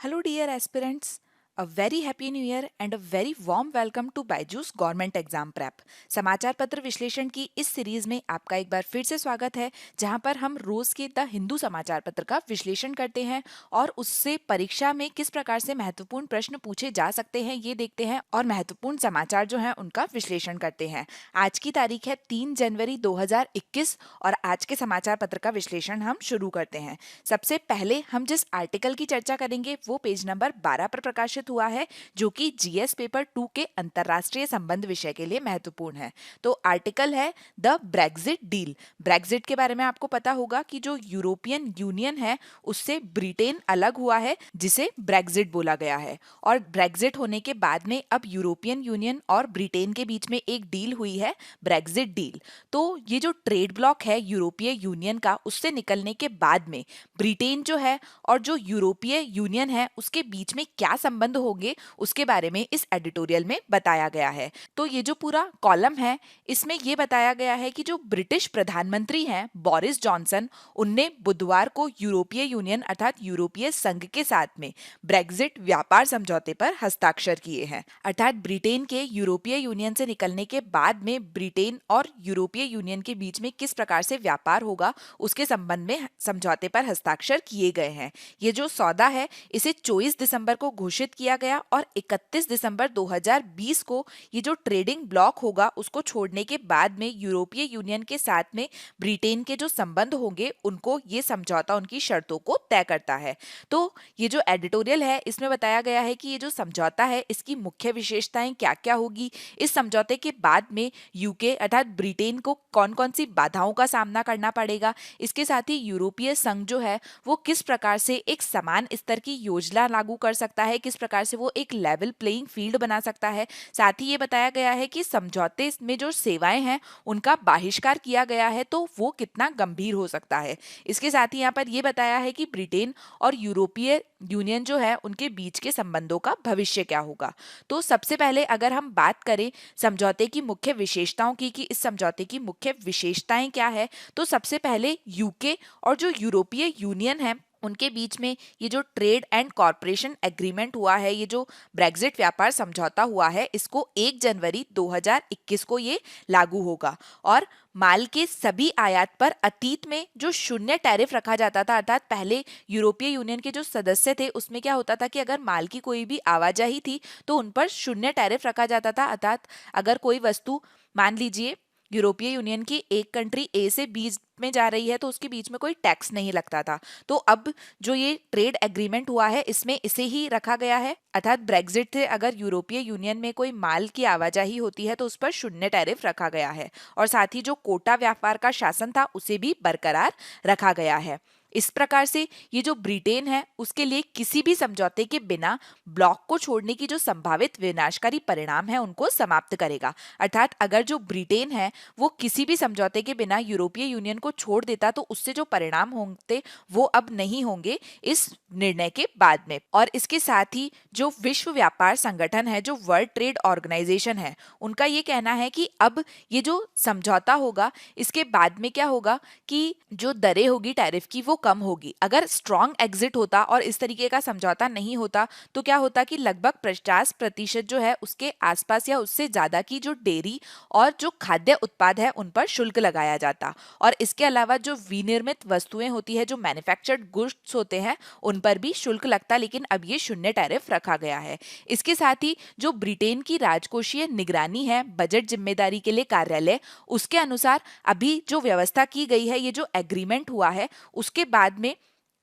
Hello, dear aspirants. A very happy new year and a very warm welcome to Byju's government exam prep. समाचार पत्र विश्लेषण की इस series में आपका एक बार फिर से स्वागत है, जहां पर हम रोज के द हिंदू समाचार पत्र का विश्लेषण करते हैं और उससे परीक्षा में किस प्रकार से महत्वपूर्ण प्रश्न पूछे जा सकते हैं ये देखते हैं और महत्वपूर्ण समाचार जो है उनका विश्लेषण करते हैं। आज की तारीख है 3 जनवरी 2021 और आज के समाचार पत्र का विश्लेषण हम शुरू करते हैं। सबसे पहले हम जिस आर्टिकल की चर्चा करेंगे वो पेज नंबर 12 पर प्रकाशित हुआ है, जो कि जीएस पेपर 2 के अंतरराष्ट्रीय संबंध विषय के लिए महत्वपूर्ण है। तो आर्टिकल है द ब्रेक्जिट डील। ब्रेक्जिट के बारे में आपको पता होगा कि जो यूरोपियन यूनियन है उससे ब्रिटेन अलग हुआ है, जिसे ब्रेक्जिट बोला गया है। और ब्रेक्जिट होने के बाद में अब यूरोपियन यूनियन और ब्रिटेन के बीच में एक डील हुई है, ब्रेक्जिट डील। तो ये जो ट्रेड ब्लॉक है यूरोपीय यूनियन का, उससे निकलने के बाद में ब्रिटेन जो है और जो यूरोपीय यूनियन है उसके बीच में क्या संबंध होंगे उसके बारे में इस एडिटोरियल में बताया गया है। तो ये जो पूरा कॉलम है इसमें ये बताया गया है कि जो ब्रिटिश प्रधानमंत्री हैं बोरिस जॉनसन, उनने बुधवार को यूरोपीय यूनियन अर्थात यूरोपीय संघ के साथ में ब्रेक्जिट व्यापार समझौते पर हस्ताक्षर किए हैं। अर्थात ब्रिटेन के यूरोपीय यूनियन से निकलने के बाद में ब्रिटेन और यूरोपीय यूनियन के बीच में किस प्रकार से व्यापार होगा उसके संबंध में समझौते पर हस्ताक्षर किए गए हैं। ये जो सौदा है इसे 24 दिसंबर को घोषित किया गया और 31 दिसंबर 2020 को ये जो ट्रेडिंग ब्लॉक होगा उसको छोड़ने के बाद में यूरोपीय यूनियन के साथ में ब्रिटेन के जो संबंध होंगे उनको ये समझौता उनकी शर्तों को तय करता है। तो ये जो एडिटोरियल है इसमें बताया गया है कि ये जो समझौता है इसकी मुख्य विशेषताएं क्या क्या होगी, इस समझौते के बाद में यूके अर्थात ब्रिटेन को कौन कौन सी बाधाओं का सामना करना पड़ेगा, इसके साथ ही यूरोपीय संघ जो है वो किस प्रकार से एक समान स्तर की योजना लागू कर सकता है, किस प्रकार से वो एक लेवल प्लेइंग फील्ड बना सकता है। साथ ही ये बताया गया है कि समझौते में जो सेवाएं हैं उनका बहिष्कार किया गया है तो वो कितना गंभीर हो सकता है। इसके साथ ही यहाँ पर ये बताया है कि ब्रिटेन और यूरोपीय यूनियन जो है उनके बीच के संबंधों का भविष्य क्या होगा। तो सबसे पहले अगर हम बात करें समझौते की मुख्य विशेषताओं की कि इस समझौते की मुख्य विशेषताएं क्या है, तो सबसे पहले यूके और जो यूरोपीय यूनियन है उनके बीच में ये जो ट्रेड एंड कॉर्पोरेशन एग्रीमेंट हुआ है, ये जो ब्रेक्जिट व्यापार समझौता हुआ है, इसको 1 जनवरी 2021 को ये लागू होगा। और माल के सभी आयात पर अतीत में जो शून्य टैरिफ रखा जाता था, अर्थात पहले यूरोपीय यूनियन के जो सदस्य थे उसमें क्या होता था कि अगर माल की कोई भी आवाजाही थी तो उन पर शून्य टैरिफ रखा जाता था। अर्थात अगर कोई वस्तु मान लीजिए यूरोपीय यूनियन की एक कंट्री ए से बी में जा रही है तो उसके बीच में कोई टैक्स नहीं लगता था। तो अब जो ये ट्रेड एग्रीमेंट हुआ है इसमें इसे ही रखा गया है, अर्थात ब्रेक्जिट से अगर यूरोपीय यूनियन में कोई माल की आवाजाही होती है तो उस पर शून्य टैरिफ रखा गया है। और साथ ही जो कोटा व्यापार का शासन था उसे भी बरकरार रखा गया है। इस प्रकार से ये जो ब्रिटेन है उसके लिए किसी भी समझौते के बिना ब्लॉक को छोड़ने की जो संभावित विनाशकारी परिणाम है उनको समाप्त करेगा। अर्थात अगर जो ब्रिटेन है वो किसी भी समझौते के बिना यूरोपीय यूनियन को छोड़ देता तो उससे जो परिणाम होंगे वो अब नहीं होंगे इस निर्णय के बाद में। और इसके साथ ही जो विश्व व्यापार संगठन है, जो वर्ल्ड ट्रेड ऑर्गेनाइजेशन है, उनका ये कहना है कि अब ये जो समझौता होगा इसके बाद में क्या होगा कि जो दरें होगी टैरिफ की वो कम होगी। अगर स्ट्रॉन्ग एग्जिट होता और इस तरीके का समझौता नहीं होता तो क्या होता कि लगभग 50% जो है उसके आसपास या उससे ज्यादा की जो डेयरी और जो खाद्य उत्पाद है उन पर शुल्क लगाया जाता। और इसके अलावा जो विनिर्मित वस्तुएं होती है, जो मैन्युफैक्चर्ड गुड्स होते हैं, उन पर भी शुल्क लगता, लेकिन अब ये शून्य टैरिफ रखा गया है। इसके साथ ही जो ब्रिटेन की राजकोषीय निगरानी है, बजट जिम्मेदारी के लिए कार्यालय, उसके अनुसार अभी जो व्यवस्था की गई है, ये जो एग्रीमेंट हुआ है उसके बाद में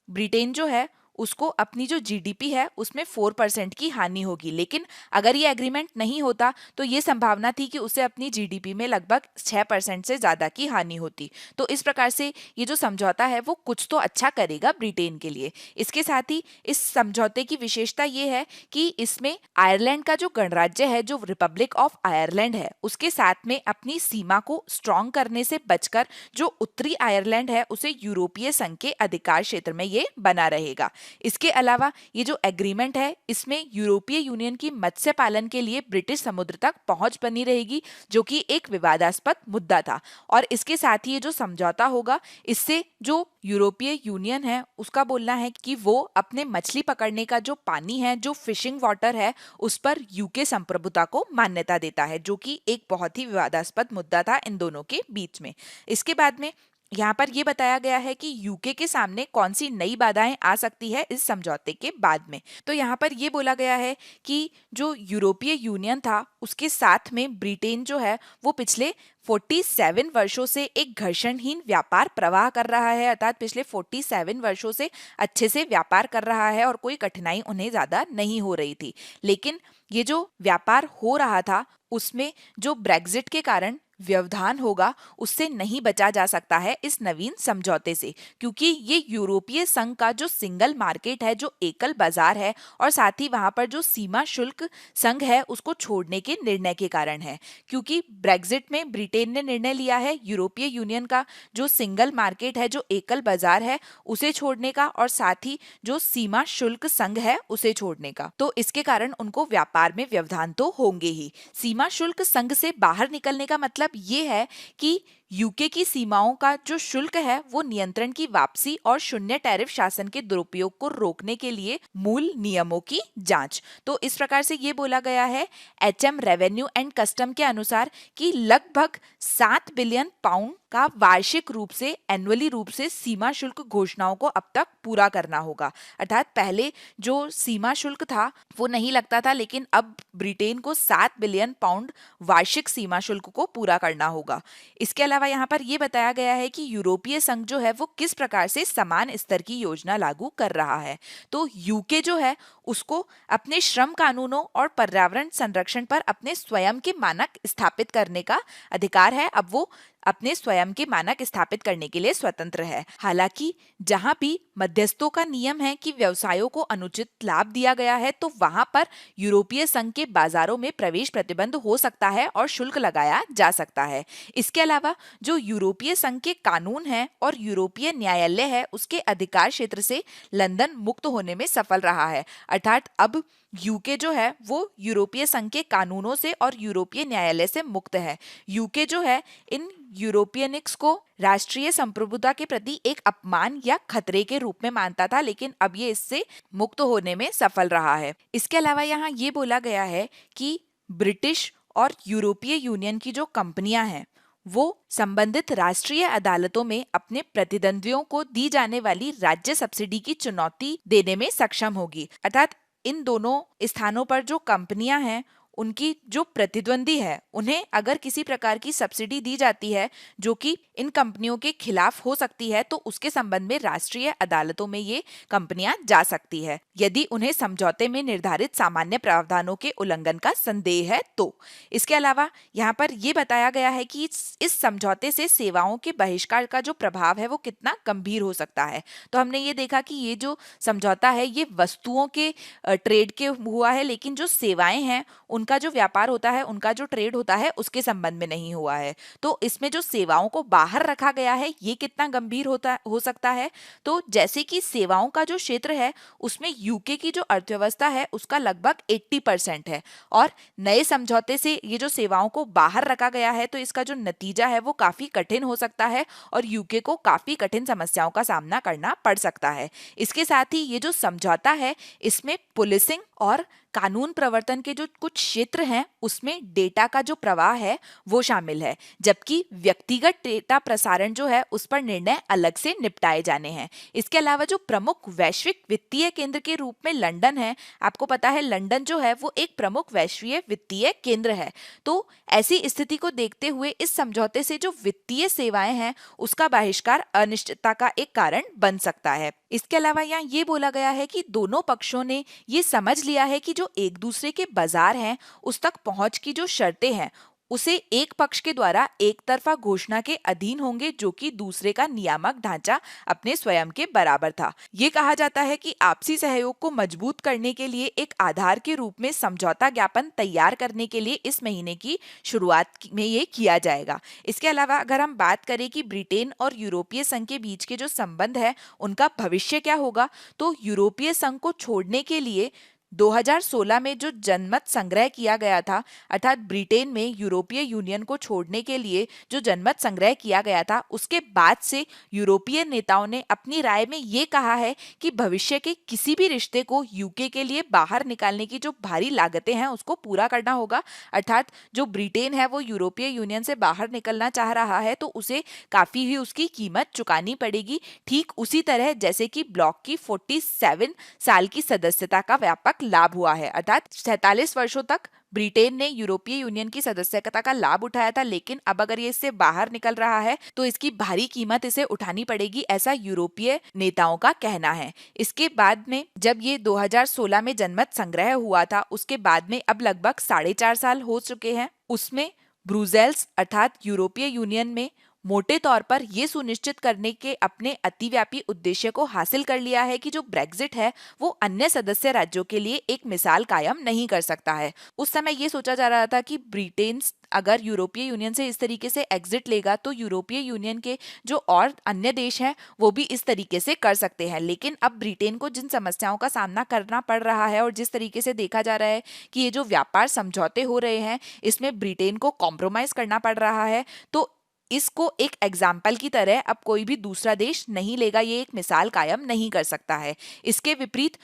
ब्रिटेन जो है उसको अपनी जो जीडीपी है उसमें 4% की हानि होगी। लेकिन अगर ये एग्रीमेंट नहीं होता तो ये संभावना थी कि उसे अपनी जीडीपी में लगभग 6% से ज्यादा की हानि होती। तो इस प्रकार से ये जो समझौता है वो कुछ तो अच्छा करेगा ब्रिटेन के लिए। इसके साथ ही इस समझौते की विशेषता ये है कि इसमें आयरलैंड का जो गणराज्य है, जो रिपब्लिक ऑफ आयरलैंड है, उसके साथ में अपनी सीमा को स्ट्रॉन्ग करने से बचकर जो उत्तरी आयरलैंड है उसे यूरोपीय संघ के अधिकार क्षेत्र में ये बना रहेगा। इसके अलावा ये जो एग्रीमेंट है इसमें यूरोपीय यूनियन की मत्स्य पालन के लिए ब्रिटिश समुद्र तक पहुंच बनी रहेगी, जो कि एक विवादास्पद मुद्दा था। और इसके साथ ही ये जो समझौता होगा इससे जो यूरोपीय यूनियन है उसका बोलना है कि वो अपने मछली पकड़ने का जो पानी है, जो फिशिंग वाटर है, उस पर यूके संप्रभुता को मान्यता देता है, जो कि एक बहुत ही विवादास्पद मुद्दा था इन दोनों के बीच में। इसके बाद में यहाँ पर ये बताया गया है कि यूके के सामने कौन सी नई बाधाएं आ सकती है इस समझौते के बाद में। तो यहाँ पर ये बोला गया है कि जो यूरोपीय यूनियन था उसके साथ में ब्रिटेन जो है वो पिछले 47 वर्षों से एक घर्षणहीन व्यापार प्रवाह कर रहा है, अर्थात पिछले 47 वर्षों से अच्छे से व्यापार कर रहा है और कोई कठिनाई उन्हें ज्यादा नहीं हो रही थी। लेकिन ये जो व्यापार हो रहा था उसमें जो ब्रेग्जिट के कारण व्यवधान होगा उससे नहीं बचा जा सकता है इस नवीन समझौते से, क्योंकि ये यूरोपीय संघ का जो सिंगल मार्केट है, जो एकल बाजार है, और साथ ही वहां पर जो सीमा शुल्क संघ है उसको छोड़ने के निर्णय के कारण है। क्योंकि ब्रेग्जिट में ब्रिटेन ने निर्णय लिया है यूरोपीय यूनियन का जो सिंगल मार्केट है, जो एकल बाजार है, उसे छोड़ने का, और साथ ही जो सीमा शुल्क संघ है उसे छोड़ने का। तो इसके कारण उनको व्यापार में व्यवधान तो होंगे ही। सीमा शुल्क संघ से बाहर निकलने का मतलब ये है कि यूके की सीमाओं का जो शुल्क है वो नियंत्रण की वापसी और शून्य टैरिफ शासन के दुरुपयोग को रोकने के लिए मूल नियमों की जांच। तो इस प्रकार से ये बोला गया है एचएम रेवेन्यू एंड कस्टम के अनुसार कि लगभग 7 बिलियन पाउंड का वार्षिक रूप से, एनुअली रूप से सीमा शुल्क घोषणाओं को अब तक पूरा करना होगा। अर्थात पहले जो सीमा शुल्क था वो नहीं लगता था, लेकिन अब ब्रिटेन को 7 बिलियन पाउंड वार्षिक सीमा शुल्क को पूरा करना होगा। इसके अलावा यहाँ पर यह बताया गया है कि यूरोपीय संघ जो है वो किस प्रकार से समान स्तर की योजना लागू कर रहा है। तो यूके जो है उसको अपने श्रम कानूनों और पर्यावरण संरक्षण पर अपने स्वयं के मानक स्थापित करने का अधिकार है। अब वो अपने स्वयं के मानक स्थापित करने के लिए स्वतंत्र है। हालांकि जहां भी मध्यस्थों का नियम है कि व्यवसायों को अनुचित लाभ दिया गया है, तो वहां पर यूरोपीय संघ के बाजारों में प्रवेश प्रतिबंध हो सकता है और शुल्क लगाया जा सकता है। इसके अलावा जो यूरोपीय संघ के कानून है और यूरोपीय न्यायालय है उसके अधिकार क्षेत्र से लंदन मुक्त होने में सफल रहा है। अर्थात अब यूके जो है वो यूरोपीय संघ के कानूनों से और यूरोपीय न्यायालय से मुक्त है। यूके जो है इन यूरोपियनिक्स को राष्ट्रीय संप्रभुता के प्रति एक अपमान या खतरे के रूप में मानता था, लेकिन अब ये इससे मुक्त होने में सफल रहा है। इसके अलावा यहाँ ये बोला गया है कि ब्रिटिश और यूरोपीय यूनियन की जो कंपनियां हैं वो संबंधित राष्ट्रीय अदालतों में अपने प्रतिद्वंद्वियों को दी जाने वाली राज्य सब्सिडी की चुनौती देने में सक्षम होगी। अर्थात इन दोनों स्थानों पर जो कंपनियां हैं उनकी जो प्रतिद्वंदी है उन्हें अगर किसी प्रकार की सब्सिडी दी जाती है जो कि इन कंपनियों के खिलाफ हो सकती है, तो उसके संबंध में राष्ट्रीय अदालतों में ये कंपनियां जा सकती है यदि उन्हें समझौते में निर्धारित सामान्य प्रावधानों के उल्लंघन का संदेह है तो। इसके अलावा यहाँ पर यह बताया गया है कि इस समझौते से सेवाओं के बहिष्कार का जो प्रभाव है वो कितना गंभीर हो सकता है। तो हमने ये देखा कि ये जो समझौता है ये वस्तुओं के ट्रेड के हुआ है, लेकिन जो सेवाएं हैं उनका जो व्यापार होता है, उनका जो ट्रेड होता है उसके संबंध में नहीं हुआ है। तो इसमें जो सेवाओं को बाहर रखा गया है ये कितना गंभीर हो सकता है। तो जैसे कि सेवाओं का जो क्षेत्र है उसमें यूके की जो अर्थव्यवस्था है उसका लगभग 80% है, और नए समझौते से ये जो सेवाओं को बाहर रखा गया है तो इसका जो नतीजा है वो काफी कठिन हो सकता है और यूके को काफी कठिन समस्याओं का सामना करना पड़ सकता है। इसके साथ ही ये जो समझौता है इसमें पुलिसिंग और कानून प्रवर्तन के जो कुछ क्षेत्र हैं उसमें डेटा का जो प्रवाह है वो शामिल है, जबकि व्यक्तिगत डेटा प्रसारण जो है उस पर निर्णय अलग से निपटाए जाने हैं। इसके अलावा जो प्रमुख वैश्विक वित्तीय केंद्र के रूप में लंदन है, आपको पता है लंदन जो है वो एक प्रमुख वैश्विक वित्तीय केंद्र है। तो ऐसी स्थिति को देखते हुए इस समझौते से जो वित्तीय सेवाएं हैं उसका बहिष्कार अनिश्चितता का एक कारण बन सकता है। इसके अलावा यहाँ ये बोला गया है कि दोनों पक्षों ने ये समझ लिया है कि जो एक दूसरे के बाजार हैं उस तक पहुंच की जो शर्तें हैं उसे एक पक्ष के द्वारा एक तरफा घोषणा के अधीन होंगे जो कि दूसरे का नियामक ढांचा अपने स्वयं के बराबर था। ये कहा जाता है कि आपसी सहयोग को मजबूत करने के लिए एक आधार के रूप में समझौता ज्ञापन तैयार करने के लिए इस महीने की शुरुआत में ये किया जाएगा। इसके अलावा अगर हम बात करें कि ब्रिटेन और यूरोपीय संघ के बीच के जो संबंध है उनका भविष्य क्या होगा, तो यूरोपीय संघ को छोड़ने के लिए 2016 में जो जनमत संग्रह किया गया था, अर्थात ब्रिटेन में यूरोपीय यूनियन को छोड़ने के लिए जो जनमत संग्रह किया गया था, उसके बाद से यूरोपीय नेताओं ने अपनी राय में ये कहा है कि भविष्य के किसी भी रिश्ते को यूके के लिए बाहर निकालने की जो भारी लागतें हैं उसको पूरा करना होगा। अर्थात जो ब्रिटेन है वो यूरोपीय यूनियन से बाहर निकलना चाह रहा है तो उसे काफी ही उसकी कीमत चुकानी पड़ेगी, ठीक उसी तरह जैसे कि ब्लॉक की 47 साल की सदस्यता का व्यापक लाभ हुआ है। अर्थात 47 वर्षों तक ब्रिटेन ने यूरोपीय यूनियन की सदस्यता का लाभ उठाया था, लेकिन अब अगर ये इससे बाहर निकल रहा है तो इसकी भारी कीमत इसे उठानी पड़ेगी, ऐसा यूरोपीय नेताओं का कहना है। इसके बाद में जब ये 2016 में जनमत संग्रह हुआ था, उसके बाद में अब लगभग 4.5 साल हो चुके हैं। उसमें ब्रुसेल्स अर्थात यूरोपीय यूनियन में मोटे तौर पर यह सुनिश्चित करने के अपने अतिव्यापी उद्देश्य को हासिल कर लिया है कि जो ब्रेक्जिट है वो अन्य सदस्य राज्यों के लिए एक मिसाल कायम नहीं कर सकता है। उस समय ये सोचा जा रहा था कि ब्रिटेन अगर यूरोपीय यूनियन से इस तरीके से एग्जिट लेगा तो यूरोपीय यूनियन के जो और अन्य देश हैं वो भी इस तरीके से कर सकते हैं, लेकिन अब ब्रिटेन को जिन समस्याओं का सामना करना पड़ रहा है और जिस तरीके से देखा जा रहा है कि ये जो व्यापार समझौते हो रहे हैं इसमें ब्रिटेन को कॉम्प्रोमाइज करना पड़ रहा है, तो इसको एक एग्जाम्पल की तरह अब कोई भी दूसरा देश नहीं लेगा, ये एक मिसाल कायम नहीं कर सकता है। इसके विपरीत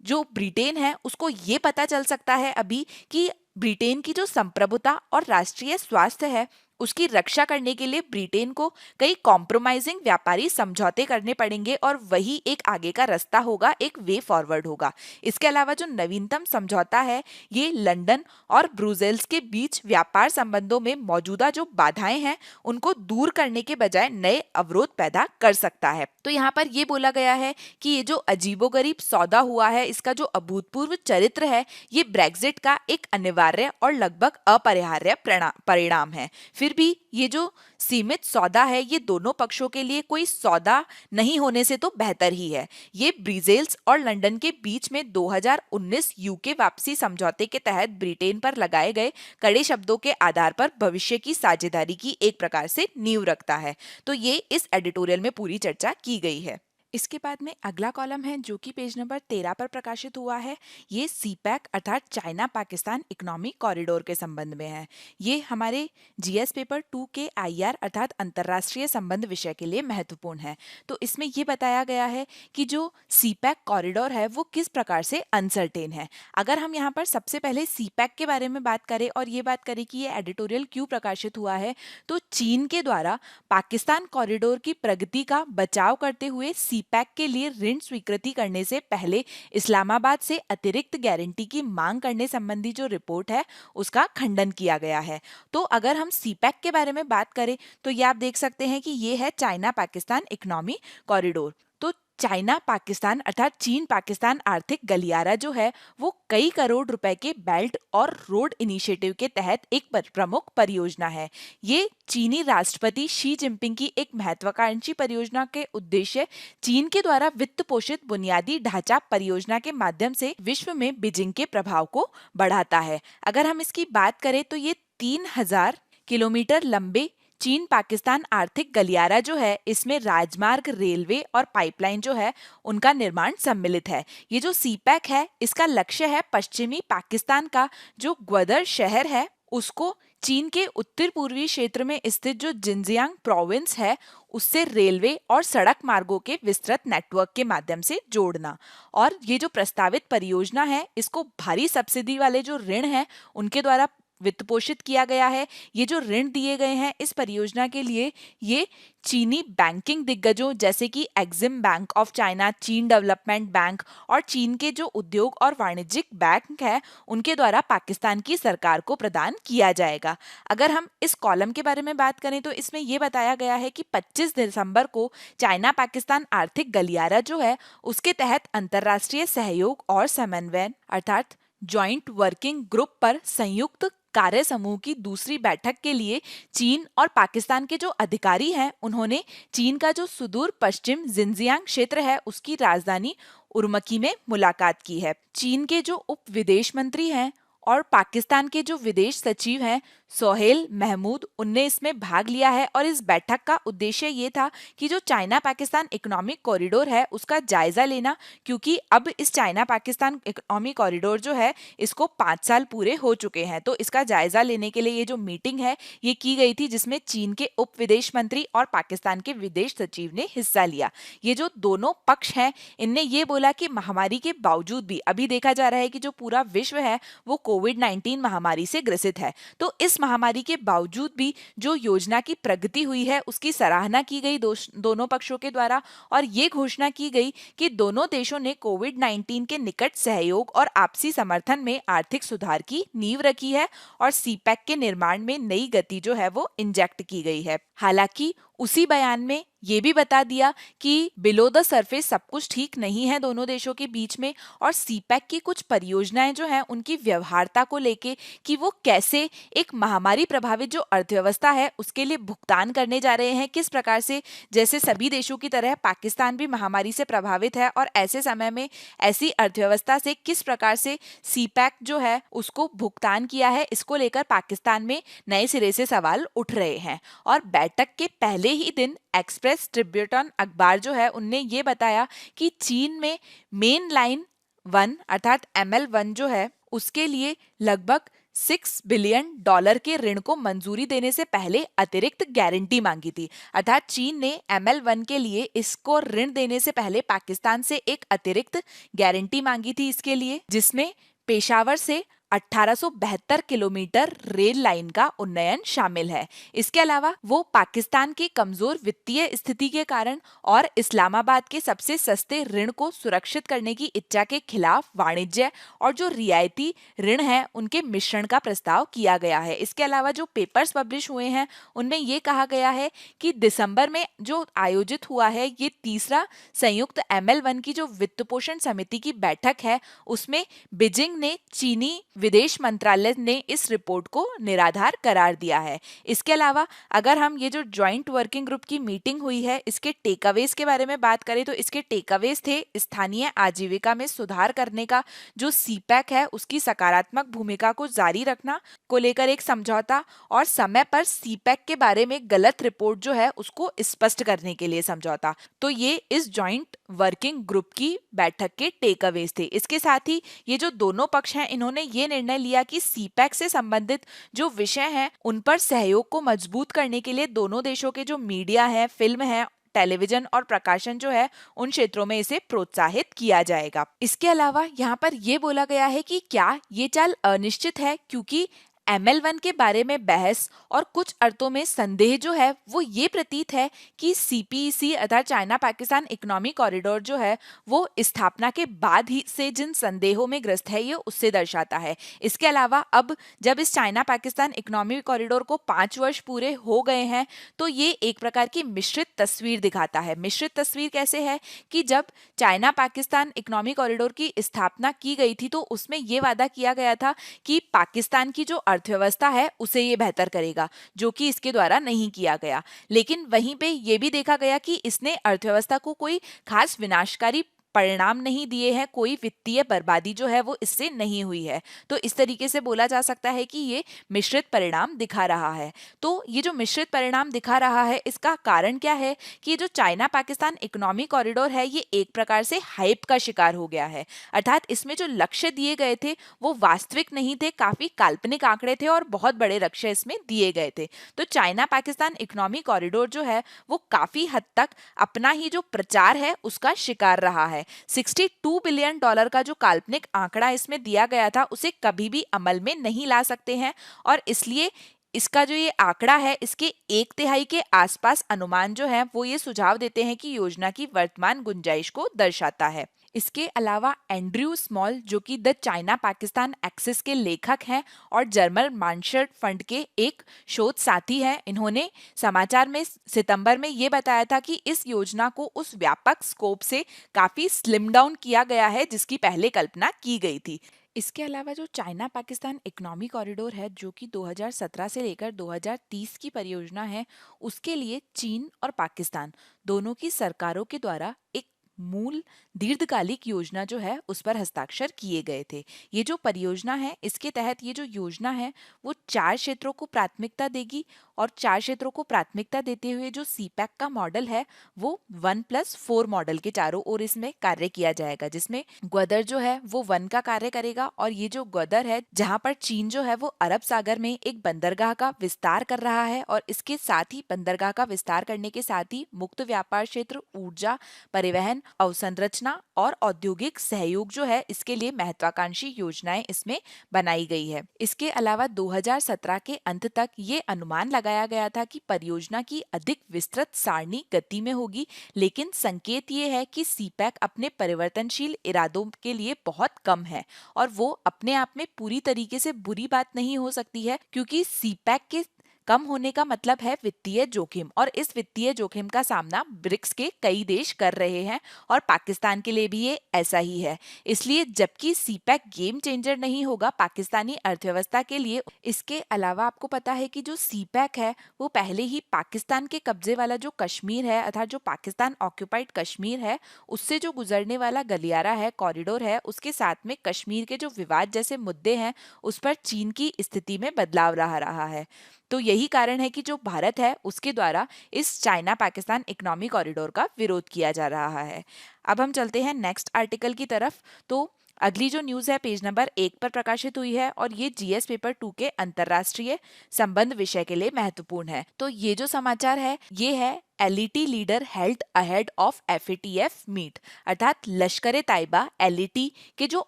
जो ब्रिटेन है उसको ये पता चल सकता है अभी कि ब्रिटेन की जो संप्रभुता और राष्ट्रीय स्वास्थ्य है उसकी रक्षा करने के लिए ब्रिटेन को कई कॉम्प्रोमाइजिंग व्यापारी समझौते करने पड़ेंगे और वही एक आगे का रास्ता होगा, एक वे फॉरवर्ड होगा। इसके अलावा जो नवीनतम समझौता है ये लंदन और ब्रुसेल्स के बीच व्यापार संबंधों में मौजूदा जो बाधाएं हैं उनको दूर करने के बजाय नए अवरोध पैदा कर सकता है। तो यहाँ पर ये बोला गया है कि ये जो अजीबोगरीब सौदा हुआ है इसका जो अभूतपूर्व चरित्र है ये ब्रेक्जिट का एक अनिवार्य और लगभग अपरिहार्य परिणाम है। फिर भी ये जो सीमित सौदा है ये दोनों पक्षों के लिए कोई सौदा नहीं होने से तो बेहतर ही है। ये ब्रुसेल्स और लंदन के बीच में 2019 यूके वापसी समझौते के तहत ब्रिटेन पर लगाए गए कड़े शब्दों के आधार पर भविष्य की साझेदारी की एक प्रकार से नींव रखता है। तो ये इस एडिटोरियल में पूरी चर्चा की गई है। इसके बाद में अगला कॉलम है जो कि पेज नंबर 13 पर प्रकाशित हुआ है। ये सीपैक अर्थात चाइना पाकिस्तान इकोनॉमिक कॉरिडोर के संबंध में है। ये हमारे जीएस पेपर 2 के आईआर अर्थात अंतर्राष्ट्रीय संबंध विषय के लिए महत्वपूर्ण है। तो इसमें ये बताया गया है कि जो सीपैक कॉरिडोर है वो किस प्रकार से अनसर्टेन है। अगर हम यहाँ पर सबसे पहले सीपैक के बारे में बात करें और ये बात करें कि ये एडिटोरियल क्यों प्रकाशित हुआ है, तो चीन के द्वारा पाकिस्तान कॉरिडोर की प्रगति का बचाव करते हुए सीपैक के लिए ऋण स्वीकृति करने से पहले इस्लामाबाद से अतिरिक्त गारंटी की मांग करने संबंधी जो रिपोर्ट है उसका खंडन किया गया है। तो अगर हम सीपैक के बारे में बात करें तो ये आप देख सकते हैं कि ये है चाइना पाकिस्तान इकोनॉमी कॉरिडोर। तो चाइना पाकिस्तान अर्थात चीन पाकिस्तान आर्थिक गलियारा जो है वो कई करोड़ रुपए के बेल्ट और रोड इनिशिएटिव के तहत एक प्रमुख परियोजना है। ये चीनी राष्ट्रपति शी जिनपिंग की एक महत्वाकांक्षी परियोजना के उद्देश्य चीन के द्वारा वित्त पोषित बुनियादी ढांचा परियोजना के माध्यम से विश्व में बीजिंग के प्रभाव को बढ़ाता है। अगर हम इसकी बात करें तो ये 3000 किलोमीटर लंबे चीन पाकिस्तान आर्थिक गलियारा जो है इसमें राजमार्ग, रेलवे और पाइपलाइन जो है उनका निर्माण सम्मिलित है। ये जो सीपैक है इसका लक्ष्य है पश्चिमी पाकिस्तान का जो ग्वादर शहर है उसको चीन के उत्तर पूर्वी क्षेत्र में स्थित जो जिनजियांग प्रोविंस है उससे रेलवे और सड़क मार्गों के विस्तृत नेटवर्क के माध्यम से जोड़ना। और ये जो प्रस्तावित परियोजना है इसको भारी सब्सिडी वाले जो ऋण है उनके द्वारा वित्त पोषित किया गया है। ये जो ऋण दिए गए हैं इस परियोजना के लिए ये चीनी बैंकिंग दिग्गजों जैसे कि एक्सिम बैंक ऑफ चाइना, चीन डेवलपमेंट बैंक और चीन के जो उद्योग और वाणिज्यिक बैंक है उनके द्वारा पाकिस्तान की सरकार को प्रदान किया जाएगा। अगर हम इस कॉलम के बारे में बात करें तो इसमें यह बताया गया है कि 25 दिसंबर को चाइना पाकिस्तान आर्थिक गलियारा जो है उसके तहत अंतर्राष्ट्रीय सहयोग और समन्वय अर्थात ज्वाइंट वर्किंग ग्रुप पर संयुक्त कार्य समूह की दूसरी बैठक के लिए चीन और पाकिस्तान के जो अधिकारी हैं उन्होंने चीन का जो सुदूर पश्चिम जिनजियांग क्षेत्र है उसकी राजधानी उर्मकी में मुलाकात की है। चीन के जो उप विदेश मंत्री हैं और पाकिस्तान के जो विदेश सचिव हैं सोहेल महमूद, उनने इसमें भाग लिया है और इस बैठक का उद्देश्य ये था कि जो चाइना पाकिस्तान इकोनॉमिक कॉरिडोर है उसका जायजा लेना, क्योंकि अब इस चाइना पाकिस्तान इकोनॉमिक कॉरिडोर जो है इसको 5 साल पूरे हो चुके हैं। तो इसका जायजा लेने के लिए ये जो मीटिंग है ये की गई थी, जिसमें चीन के उप विदेश मंत्री और पाकिस्तान के विदेश सचिव ने हिस्सा लिया। ये जो दोनों पक्ष हैं इनने ये बोला कि महामारी के बावजूद भी अभी देखा जा रहा है कि जो पूरा विश्व है वो कोविड-19 महामारी से ग्रसित है, तो इस महामारी के बावजूद भी जो योजना की प्रगति हुई है उसकी सराहना की गई दोनों पक्षों के द्वारा, और ये घोषणा की गई कि दोनों देशों ने कोविड-19 के निकट सहयोग और आपसी समर्थन में आर्थिक सुधार की नींव रखी है और सीपैक के निर्माण में नई गति जो है वो इंजेक्ट की गई है। हालांकि उसी बयान में ये भी बता दिया कि बिलो द सरफेस सब कुछ ठीक नहीं है दोनों देशों के बीच में, और सीपैक की कुछ परियोजनाएं जो हैं उनकी व्यवहार्यता को लेके कि वो कैसे एक महामारी प्रभावित जो अर्थव्यवस्था है उसके लिए भुगतान करने जा रहे हैं, किस प्रकार से जैसे सभी देशों की तरह पाकिस्तान भी महामारी से प्रभावित है और ऐसे समय में ऐसी अर्थव्यवस्था से किस प्रकार से सीपैक जो है उसको भुगतान किया है, इसको लेकर पाकिस्तान में नए सिरे से सवाल उठ रहे हैं। और बैठक के पहले ही दिन एक्सप्रेस ट्रिब्यूटन अखबार जो है उनने ये बताया कि चीन में मेन लाइन 1 अर्थात ML1 जो है उसके लिए लगभग $6 बिलियन के ऋण को मंजूरी देने से पहले अतिरिक्त गारंटी मांगी थी। अर्थात चीन ने ML1 के लिए इसको ऋण देने से पहले पाकिस्तान से एक अतिरिक्त गारंटी मांगी थी इसके लिए, जिसमें पेशावर से 1872 किलोमीटर रेल लाइन का उन्नयन शामिल है। इसके अलावा वो पाकिस्तान की कमजोर वित्तीय स्थिति के कारण और इस्लामाबाद के सबसे सस्ते ऋण को सुरक्षित करने की इच्छा के खिलाफ वाणिज्य और जो रियायती ऋण है उनके मिश्रण का प्रस्ताव किया गया है। इसके अलावा जो पेपर्स पब्लिश हुए हैं उनमें ये कहा गया है कि दिसंबर में जो आयोजित हुआ है ये तीसरा संयुक्त ML1 की जो वित्त पोषण समिति की बैठक है उसमें बीजिंग ने चीनी विदेश मंत्रालय ने इस रिपोर्ट को निराधार करार दिया है। इसके अलावा अगर हम ये जो ज्वाइंट वर्किंग ग्रुप की मीटिंग हुई है इसके टेकअवेज के बारे में बात करें तो इसके टेकअवेज थे स्थानीय आजीविका में सुधार करने का जो सीपैक है उसकी सकारात्मक भूमिका को जारी रखना को लेकर एक समझौता, और समय पर सीपैक के बारे में गलत रिपोर्ट जो है उसको स्पष्ट करने के लिए समझौता। तो ये इस ज्वाइंट वर्किंग ग्रुप की बैठक के टेकअवेज थे। इसके साथ ही ये जो दोनों पक्ष हैं इन्होंने ये निर्णय लिया कि सीपैक से संबंधित जो विषय हैं उन पर सहयोग को मजबूत करने के लिए दोनों देशों के जो मीडिया है, फिल्म है, टेलीविजन और प्रकाशन जो है उन क्षेत्रों में इसे प्रोत्साहित किया जाएगा। इसके अलावा यहाँ पर यह बोला गया है कि क्या ये चाल अनिश्चित है, क्योंकि ML1 के बारे में बहस और कुछ अर्थों में संदेह जो है वो ये प्रतीत है कि CPEC अर्थात चाइना पाकिस्तान इकोनॉमिक कॉरिडोर जो है वो स्थापना के बाद ही से जिन संदेहों में ग्रस्त है ये उससे दर्शाता है। इसके अलावा अब जब इस चाइना पाकिस्तान इकोनॉमिक कॉरिडोर को 5 वर्ष पूरे हो गए हैं तो ये एक प्रकार की मिश्रित तस्वीर दिखाता है। मिश्रित तस्वीर कैसे है कि जब चाइना पाकिस्तान इकोनॉमिक कॉरिडोर की स्थापना की गई थी तो उसमें ये वादा किया गया था कि पाकिस्तान की जो अर्थव्यवस्था है उसे ये बेहतर करेगा, जो कि इसके द्वारा नहीं किया गया। लेकिन वहीं पे ये भी देखा गया कि इसने अर्थव्यवस्था को कोई खास विनाशकारी परिणाम नहीं दिए हैं, कोई वित्तीय बर्बादी जो है वो इससे नहीं हुई है। तो इस तरीके से बोला जा सकता है कि ये मिश्रित परिणाम दिखा रहा है। तो ये जो मिश्रित परिणाम दिखा रहा है इसका कारण क्या है कि जो चाइना पाकिस्तान इकोनॉमिक कॉरिडोर है ये एक प्रकार से हाइप का शिकार हो गया है। अर्थात इसमें जो लक्ष्य दिए गए थे वो वास्तविक नहीं थे, काफी काल्पनिक आंकड़े थे और बहुत बड़े लक्ष्य इसमें दिए गए थे। तो चाइना पाकिस्तान इकोनॉमिक कॉरिडोर जो है वो काफी हद तक अपना ही जो प्रचार है उसका शिकार रहा है। $62 बिलियन का जो काल्पनिक आंकड़ा इसमें दिया गया था उसे कभी भी अमल में नहीं ला सकते हैं, और इसलिए इसका जो ये आंकड़ा है इसके 1/3 के आसपास अनुमान जो है वो ये सुझाव देते हैं कि योजना की वर्तमान गुंजाइश को दर्शाता है। इसके अलावा एंड्रयू स्मॉल, जो कि द चाइना पाकिस्तान एक्सिस के लेखक हैं और जर्मन मार्शल फंड के एक शोध साथी हैं, इन्होंने समाचार में सितंबर में ये बताया था कि इस योजना को उस व्यापक स्कोप से काफी स्लिम डाउन किया गया है जिसकी पहले कल्पना की गई थी। इसके अलावा जो चाइना पाकिस्तान इकोनॉमिक कॉरिडोर है, जो कि 2017 से लेकर 2030 की परियोजना है, उसके लिए चीन और पाकिस्तान दोनों की सरकारों के द्वारा एक मूल दीर्घकालिक योजना जो है उस पर हस्ताक्षर किए गए थे। ये जो परियोजना है, इसके तहत ये जो योजना है वो 4 क्षेत्रों को प्राथमिकता देगी और 4 क्षेत्रों को प्राथमिकता देते हुए जो सीपैक का मॉडल है वो 1+4 मॉडल के चारों ओर इसमें कार्य किया जाएगा, जिसमें ग्वादर जो है वो 1 का कार्य करेगा और ये जो ग्वादर है जहां पर चीन जो है वो अरब सागर में एक बंदरगाह का विस्तार कर रहा है और इसके साथ ही बंदरगाह का विस्तार करने के साथ ही मुक्त व्यापार क्षेत्र, ऊर्जा, परिवहन, अवसंरचना और औद्योगिक सहयोग जो है इसके लिए महत्वाकांक्षी योजनाएं इसमें बनाई गई है। इसके अलावा 2017 के अंत तक ये अनुमान लगाया गया था कि परियोजना की अधिक विस्तृत सारणी गति में होगी, लेकिन संकेत ये है कि सीपैक अपने परिवर्तनशील इरादों के लिए बहुत कम है और वो अपने आप में पूरी तरीके से बुरी बात नहीं हो सकती है, क्योंकि सीपैक के कम होने का मतलब है वित्तीय जोखिम, और इस वित्तीय जोखिम का सामना ब्रिक्स के कई देश कर रहे हैं और पाकिस्तान के लिए भी ये ऐसा ही है। इसलिए जबकि सीपैक गेम चेंजर नहीं होगा पाकिस्तानी अर्थव्यवस्था के लिए, इसके अलावा आपको पता है कि जो सीपैक है वो पहले ही पाकिस्तान के कब्जे वाला जो कश्मीर है, अर्थात जो पाकिस्तान ऑक्यूपाइड कश्मीर है, उससे जो गुजरने वाला गलियारा है, कॉरिडोर है, उसके साथ में कश्मीर के जो विवाद जैसे मुद्दे हैं उस पर चीन की स्थिति में बदलाव रहा है। तो यही कारण है कि जो भारत है उसके द्वारा इस चाइना पाकिस्तान इकोनॉमिक कॉरिडोर का विरोध किया जा रहा है। अब हम चलते हैं नेक्स्ट आर्टिकल की तरफ। तो अगली जो न्यूज है पेज नंबर 1 पर प्रकाशित हुई है और ये जीएस पेपर 2 के अंतरराष्ट्रीय संबंध विषय के लिए महत्वपूर्ण है। तो ये जो समाचार है ये है LET leader held ahead of FATF meet, अर्थात लश्कर तैयबा एलईटी के जो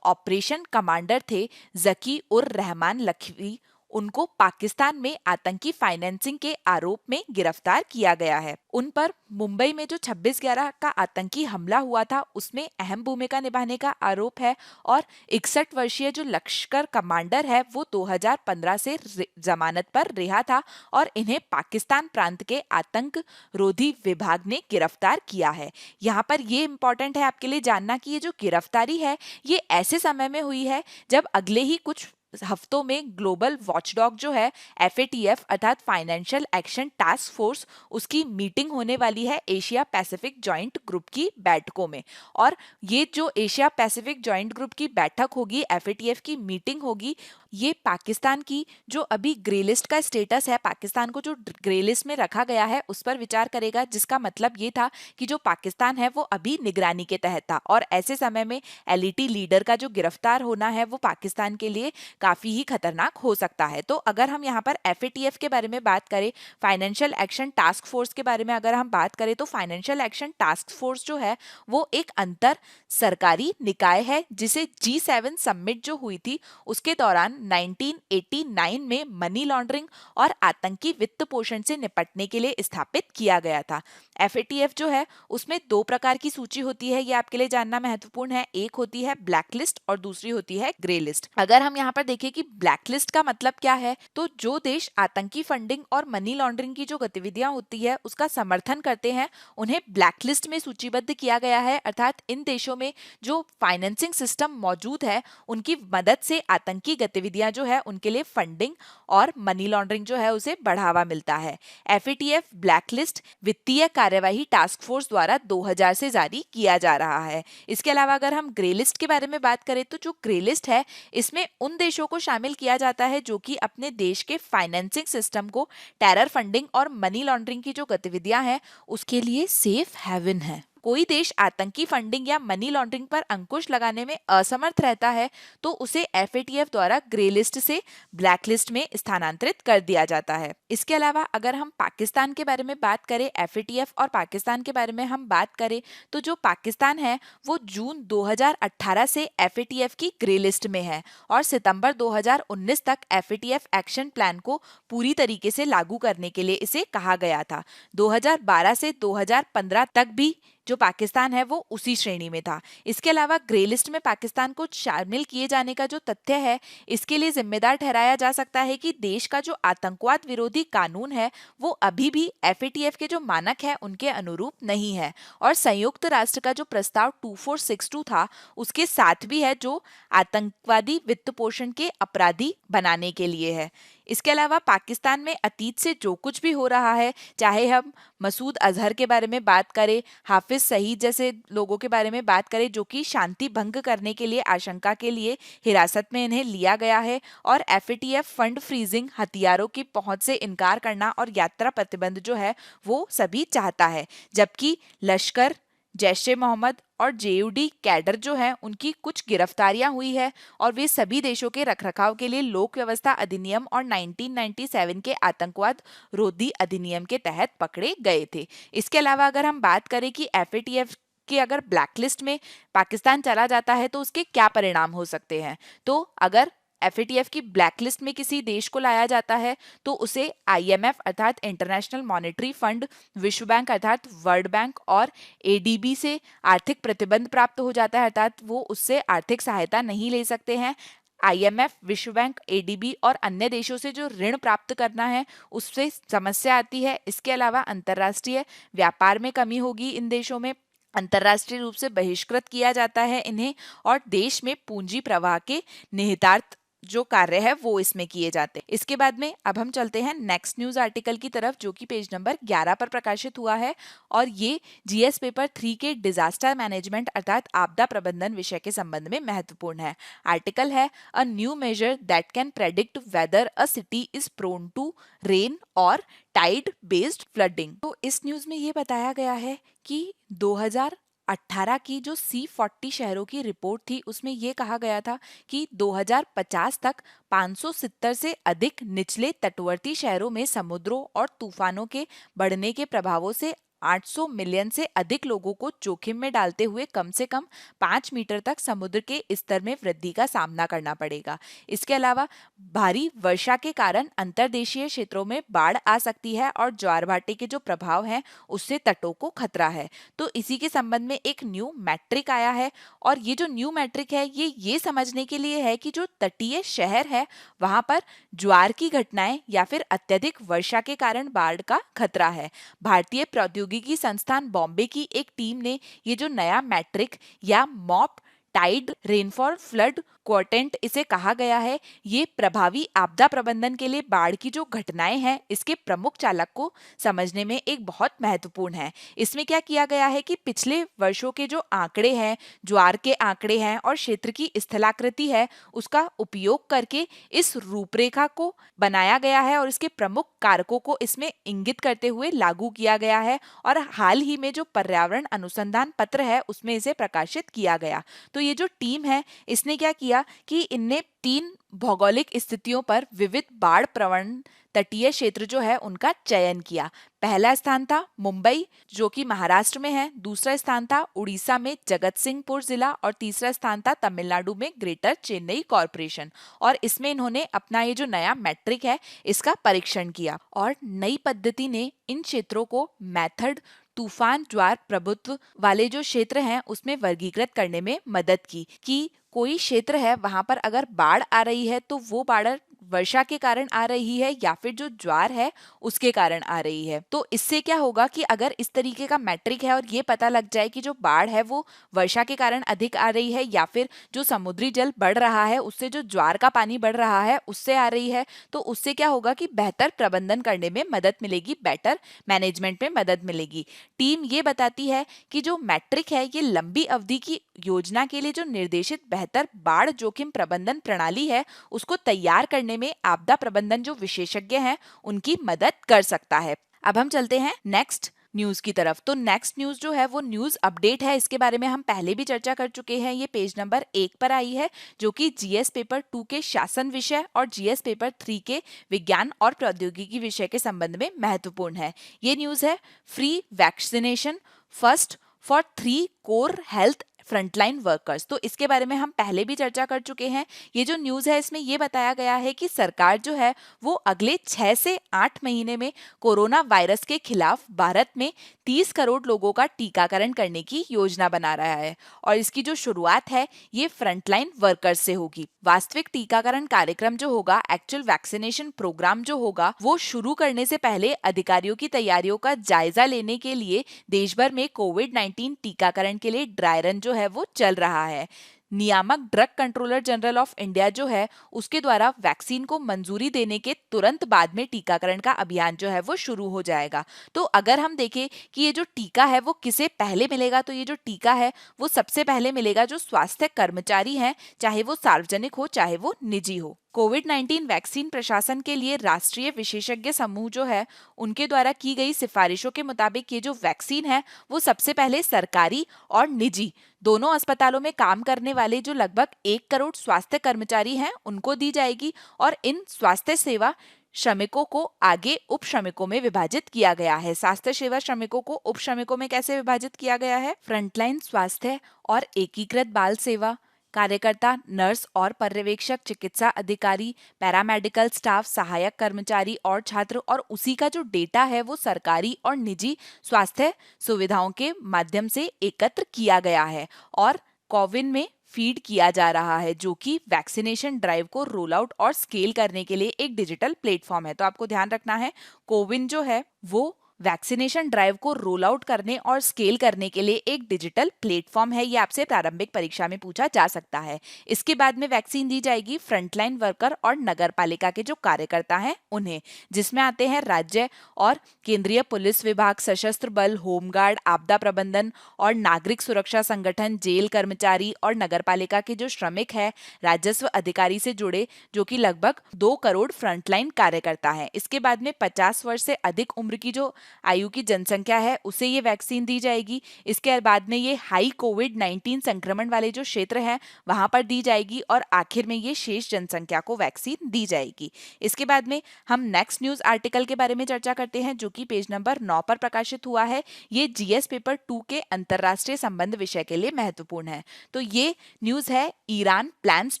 ऑपरेशन कमांडर थे जकी उर रहमान लखवी, उनको पाकिस्तान में आतंकी फाइनेंसिंग के आरोप में गिरफ्तार किया गया है। उन पर मुंबई में जो 26/11 का आतंकी हमला हुआ था उसमें अहम भूमिका निभाने का आरोप है और 61 वर्षीय जो लश्कर कमांडर है वो 2015 से जमानत पर रिहा था और इन्हें पाकिस्तान प्रांत के आतंक रोधी विभाग ने गिरफ्तार किया है। यहाँ पर ये इम्पोर्टेंट है आपके लिए जानना कि ये जो गिरफ्तारी है ये ऐसे समय में हुई है जब अगले ही कुछ हफ्तों में ग्लोबल वॉचडॉग जो है एफएटीएफ अर्थात फाइनेंशियल एक्शन टास्क फोर्स, उसकी मीटिंग होने वाली है एशिया पैसिफिक जॉइंट ग्रुप की बैठकों में। और ये जो एशिया पैसिफिक जॉइंट ग्रुप की बैठक होगी, एफएटीएफ की मीटिंग होगी, ये पाकिस्तान की जो अभी ग्रे लिस्ट का स्टेटस है, पाकिस्तान को जो ग्रे लिस्ट में रखा गया है उस पर विचार करेगा, जिसका मतलब ये था कि जो पाकिस्तान है वो अभी निगरानी के तहत था और ऐसे समय में एलईटी लीडर का जो गिरफ्तार होना है वो पाकिस्तान के लिए काफी ही खतरनाक हो सकता है। तो अगर हम यहाँ पर एफएटीएफ के बारे में बात करें, फाइनेंशियल एक्शन टास्क फोर्स के बारे में अगर हम बात करें, तो फाइनेंशियल एक्शन टास्क फोर्स जो है वो एक अंतर सरकारी निकाय है जिसे G7 समिट जो हुई थी उसके दौरान 1989 में मनी लॉन्ड्रिंग और आतंकी वित्त पोषण से निपटने के लिए स्थापित किया गया था। एफएटीएफ जो है उसमें 2 प्रकार की सूची होती है, ये आपके लिए जानना महत्वपूर्ण है। एक होती है ब्लैक लिस्ट और दूसरी होती है ग्रे लिस्ट। अगर हम यहाँ पर देखें कि ब्लैक लिस्ट का मतलब क्या है, तो जो देश आतंकी फंडिंग और मनी लॉन्ड्रिंग की जो गतिविधियां होती है उसका समर्थन करते हैं उन्हें ब्लैक लिस्ट में सूचीबद्ध किया गया है, अर्थात इन देशों में जो फाइनेंसिंग सिस्टम मौजूद है उनकी मदद से आतंकी गतिविधियां जो है उनके लिए फंडिंग और मनी लॉन्ड्रिंग जो है उसे बढ़ावा मिलता है। एफएटीएफ ब्लैक लिस्ट वित्तीय कार्यवाही टास्क फोर्स द्वारा 2000 से जारी किया जा रहा है। इसके अलावा अगर हम ग्रे लिस्ट के बारे में बात करें, तो जो ग्रे लिस्ट है इसमें उन देशों को शामिल किया जाता है जो कि अपने देश के फाइनेंसिंग सिस्टम को टेरर फंडिंग और मनी लॉन्ड्रिंग की जो गतिविधियां हैं उसके लिए सेफ हेवन है। कोई देश आतंकी फंडिंग या मनी लॉन्ड्रिंग पर अंकुश लगाने में असमर्थ रहता है तो उसे एफएटीएफ द्वारा ग्रे लिस्ट से ब्लैक लिस्ट में स्थानांतरित कर दिया जाता है। इसके अलावा अगर हम पाकिस्तान के बारे में बात करें, एफएटीएफ और पाकिस्तान के बारे में हम बात करें, तो जो पाकिस्तान है वो जून 2018 से एफएटीएफ की ग्रे लिस्ट में है और सितंबर 2019 तक एफएटीएफ एक्शन प्लान को पूरी तरीके से लागू करने के लिए इसे कहा गया था। 2012 से 2015 तक भी जो पाकिस्तान है वो उसी श्रेणी में था। इसके अलावा ग्रे लिस्ट में पाकिस्तान को शामिल किए जाने का जो तथ्य है, इसके लिए जिम्मेदार ठहराया जा सकता है कि देश का जो आतंकवाद विरोधी कानून है वो अभी भी एफएटीएफ के जो मानक है उनके अनुरूप नहीं है, और संयुक्त राष्ट्र का जो प्रस्ताव 2462 था उसके साथ भी है, जो आतंकवादी वित्त पोषण के अपराधी बनाने के लिए है। इसके अलावा पाकिस्तान में अतीत से जो कुछ भी हो रहा है, चाहे हम मसूद अजहर के बारे में बात करें, हाफिज सईद जैसे लोगों के बारे में बात करें जो कि शांति भंग करने के लिए आशंका के लिए हिरासत में इन्हें लिया गया है, और एफएटीएफ फंड फ्रीजिंग, हथियारों की पहुंच से इनकार करना और यात्रा प्रतिबंध जो है वो सभी चाहता है, जबकि लश्कर, जैश ए मोहम्मद और जेयूडी कैडर जो है उनकी कुछ गिरफ्तारियां हुई है, और वे सभी देशों के रखरखाव के लिए लोक व्यवस्था अधिनियम और 1997 के आतंकवाद रोधी अधिनियम के तहत पकड़े गए थे। इसके अलावा अगर हम बात करें कि एफएटीएफ कि अगर ब्लैकलिस्ट में पाकिस्तान चला जाता है तो उसके क्या परिणाम हो सकते हैं, तो अगर एफएटीएफ की ब्लैकलिस्ट में किसी देश को लाया जाता है तो उसे आईएमएफ अर्थात इंटरनेशनल मॉनेटरी फंड, विश्व बैंक अर्थात वर्ल्ड बैंक और एडीबी से आर्थिक प्रतिबंध प्राप्त हो जाता है, अर्थात वो उससे आर्थिक सहायता नहीं ले सकते हैं। आईएमएफ, विश्व बैंक, एडीबी और अन्य देशों से जो ऋण प्राप्त करना है उससे समस्या आती है। इसके अलावा अंतर्राष्ट्रीय व्यापार में कमी होगी, इन देशों में अंतर्राष्ट्रीय रूप से बहिष्कृत किया जाता है इन्हें, और देश में पूंजी प्रवाह के निहितार्थ जो कार्य है वो इसमें किए जाते हैं। इसके बाद में अब हम चलते हैं नेक्स्ट न्यूज आर्टिकल की तरफ, जो कि पेज नंबर 11 पर प्रकाशित हुआ है, और ये जीएस पेपर 3 के डिजास्टर मैनेजमेंट अर्थात आपदा प्रबंधन विषय के संबंध में महत्वपूर्ण है। आर्टिकल है a new measure that can predict whether a city is prone to rain और टाइड बेस्ड फ्लडिंग। तो इस न्यूज में ये बताया गया है कि 2018 की जो C40 शहरों की रिपोर्ट थी उसमें ये कहा गया था कि 2050 तक 570 से अधिक निचले तटवर्ती शहरों में समुद्रों और तूफानों के बढ़ने के प्रभावों से 800 मिलियन से अधिक लोगों को जोखिम में डालते हुए कम से कम 5 मीटर तक समुद्र के स्तर में वृद्धि का सामना करना पड़ेगा। इसके अलावा भारी वर्षा के कारण अंतर्देशीय क्षेत्रों में बाढ़ आ सकती है, और ज्वार भाटे के जो प्रभाव हैं उससे तटों को खतरा है। तो इसी के संबंध में एक न्यू मैट्रिक आया है, और ये जो न्यू मैट्रिक है ये समझने के लिए है कि जो तटीय शहर है वहां पर ज्वार की घटनाएं या फिर अत्यधिक वर्षा के कारण बाढ़ का खतरा है। भारतीय प्रौद्योगिकी संस्थान बॉम्बे की एक टीम ने ये जो नया मैट्रिक या मॉप टाइड रेनफॉल फ्लड क्वार्टेंट इसे कहा गया है, ये प्रभावी आपदा प्रबंधन के लिए बाढ़ की जो घटनाएं हैं इसके प्रमुख चालक को समझने में एक बहुत महत्वपूर्ण है। इसमें क्या किया गया है कि पिछले वर्षों के जो आंकड़े हैं, ज्वार के आंकड़े हैं और क्षेत्र की स्थलाकृति है, उसका उपयोग करके इस रूपरेखा को बनाया गया है और इसके प्रमुख कारकों को इसमें इंगित करते हुए लागू किया गया है, और हाल ही में जो पर्यावरण अनुसंधान पत्र है उसमें इसे प्रकाशित किया गया। तो ये जो टीम है इसने क्या किया कि इनने 3 भौगोलिक स्थितियों पर विविध बाढ़ प्रवण तटीय क्षेत्र जो है उनका चयन किया। पहला स्थान था मुंबई जो कि महाराष्ट्र में है, दूसरा स्थान था उड़ीसा में जगत सिंहपुर जिला, और तीसरा स्थान था तमिलनाडु में ग्रेटर चेन्नई कॉरपोरेशन। और इसमें इन्होंने अपना ये जो नया मैट्रिक है इसका परीक्षण किया, और नई पद्धति ने इन क्षेत्रों को मेथड तूफान ज्वार प्रभुत्व वाले जो क्षेत्र हैं उसमें वर्गीकृत करने में मदद की कि कोई क्षेत्र है वहां पर अगर बाढ़ आ रही है तो वो बाढ़ वर्षा के कारण आ रही है या फिर जो ज्वार है उसके कारण आ रही है। तो इससे क्या होगा कि अगर इस तरीके का मैट्रिक है और ये पता लग जाए कि जो बाढ़ है वो वर्षा के कारण अधिक आ रही है या फिर जो समुद्री जल बढ़ रहा है उससे जो ज्वार का पानी बढ़ रहा है उससे आ रही है, तो उससे क्या होगा कि बेहतर प्रबंधन करने में मदद मिलेगी, बेटर मैनेजमेंट में मदद मिलेगी। टीम ये बताती है कि जो मैट्रिक है ये लंबी अवधि की योजना के लिए जो निर्देशित बेहतर बाढ़ जोखिम प्रबंधन प्रणाली है उसको तैयार करने में आपदा प्रबंधन जो विशेषज्ञ हैं उनकी मदद कर सकता है। अब हम चलते हैं नेक्स्ट न्यूज की तरफ। तो नेक्स्ट न्यूज जो है वो न्यूज अपडेट है, इसके बारे में हम पहले भी चर्चा कर चुके हैं। ये पेज नंबर 1 पर आई है जो कि जीएस पेपर 2 के शासन विषय और जीएस पेपर 3 के विज्ञान और प्रौद्योगिकी विषय के संबंध में महत्वपूर्ण है। ये न्यूज है free vaccination first for 3 core health frontline workers. तो इसके बारे में हम पहले भी चर्चा कर चुके हैं। ये जो न्यूज़ है इसमें ये बताया गया है कि सरकार जो है वो अगले 6 से 8 महीने में कोरोना वायरस के खिलाफ भारत में 30 करोड़ लोगों का टीकाकरण करने की योजना बना रहा है और इसकी जो शुरुआत है ये फ्रंटलाइन वर्कर्स से होगी। वास्तविक टीकाकरण कार्यक्रम जो होगा, एक्चुअल वैक्सीनेशन प्रोग्राम जो होगा, वो शुरू करने से पहले अधिकारियों की तैयारियों का जायजा लेने के लिए देश भर में कोविड-19 टीकाकरण के लिए ड्राई रन जो है वो चल रहा है। नियामक drug controller general of India जो है उसके द्वारा वैक्सीन को मंजूरी देने के तुरंत बाद में टीकाकरण का अभियान जो है वो शुरू हो जाएगा। तो अगर हम देखें कि ये जो टीका है वो किसे पहले मिलेगा, तो ये जो टीका है वो सबसे पहले मिलेगा जो स्वास्थ्य कर्मचारी हैं, चाहे वो सार्वजनिक हो चाहे वो निजी हो। कोविड-19 वैक्सीन प्रशासन के लिए राष्ट्रीय विशेषज्ञ समूह जो है उनके द्वारा की गई सिफारिशों के मुताबिक ये जो वैक्सीन है वो सबसे पहले सरकारी और निजी दोनों अस्पतालों में काम करने वाले जो लगभग 1 करोड़ स्वास्थ्य कर्मचारी हैं उनको दी जाएगी और इन स्वास्थ्य सेवा श्रमिकों को आगे उप श्रमिकों में विभाजित किया गया है। स्वास्थ्य सेवा श्रमिकों को उप श्रमिकों में कैसे विभाजित किया गया है? फ्रंटलाइन स्वास्थ्य और एकीकृत बाल सेवा कार्यकर्ता, नर्स और पर्यवेक्षक, चिकित्सा अधिकारी, पैरामेडिकल स्टाफ, सहायक कर्मचारी और छात्र, और उसी का जो डेटा है वो सरकारी और निजी स्वास्थ्य सुविधाओं के माध्यम से एकत्र किया गया है और कोविन में फीड किया जा रहा है, जो कि वैक्सीनेशन ड्राइव को रोल आउट और स्केल करने के लिए एक डिजिटल प्लेटफॉर्म है। तो आपको ध्यान रखना है, कोविन जो है वो वैक्सीनेशन ड्राइव को रोल आउट करने और स्केल करने के लिए एक डिजिटल प्लेटफॉर्म है। ये आपसे प्रारंभिक परीक्षा में पूछा जा सकता है। इसके बाद में वैक्सीन दी जाएगी फ्रंटलाइन वर्कर और नगर पालिका के जो कार्यकर्ता हैं उन्हें, जिसमें आते हैं राज्य और केंद्रीय पुलिस विभाग, सशस्त्र बल, होमगार्ड, आपदा प्रबंधन और नागरिक सुरक्षा संगठन, जेल कर्मचारी और नगर पालिका के जो श्रमिक है, राजस्व अधिकारी से जुड़े, जो कि लगभग 2 करोड़ फ्रंटलाइन कार्यकर्ता हैं। इसके बाद में 50 वर्ष से अधिक उम्र की जो आयु की जनसंख्या है उसे ये वैक्सीन दी जाएगी। इसके बाद में ये हाई कोविड-19 संक्रमण वाले जो क्षेत्र हैं वहां पर दी जाएगी और आखिर में ये शेष जनसंख्या को वैक्सीन दी जाएगी। इसके बाद में हम नेक्स्ट न्यूज आर्टिकल के बारे में चर्चा करते हैं जो कि पेज नंबर 9 पर प्रकाशित हुआ है। ये जीएस पेपर 2 के अंतरराष्ट्रीय संबंध विषय के लिए महत्वपूर्ण है। तो ये न्यूज है, Iran plans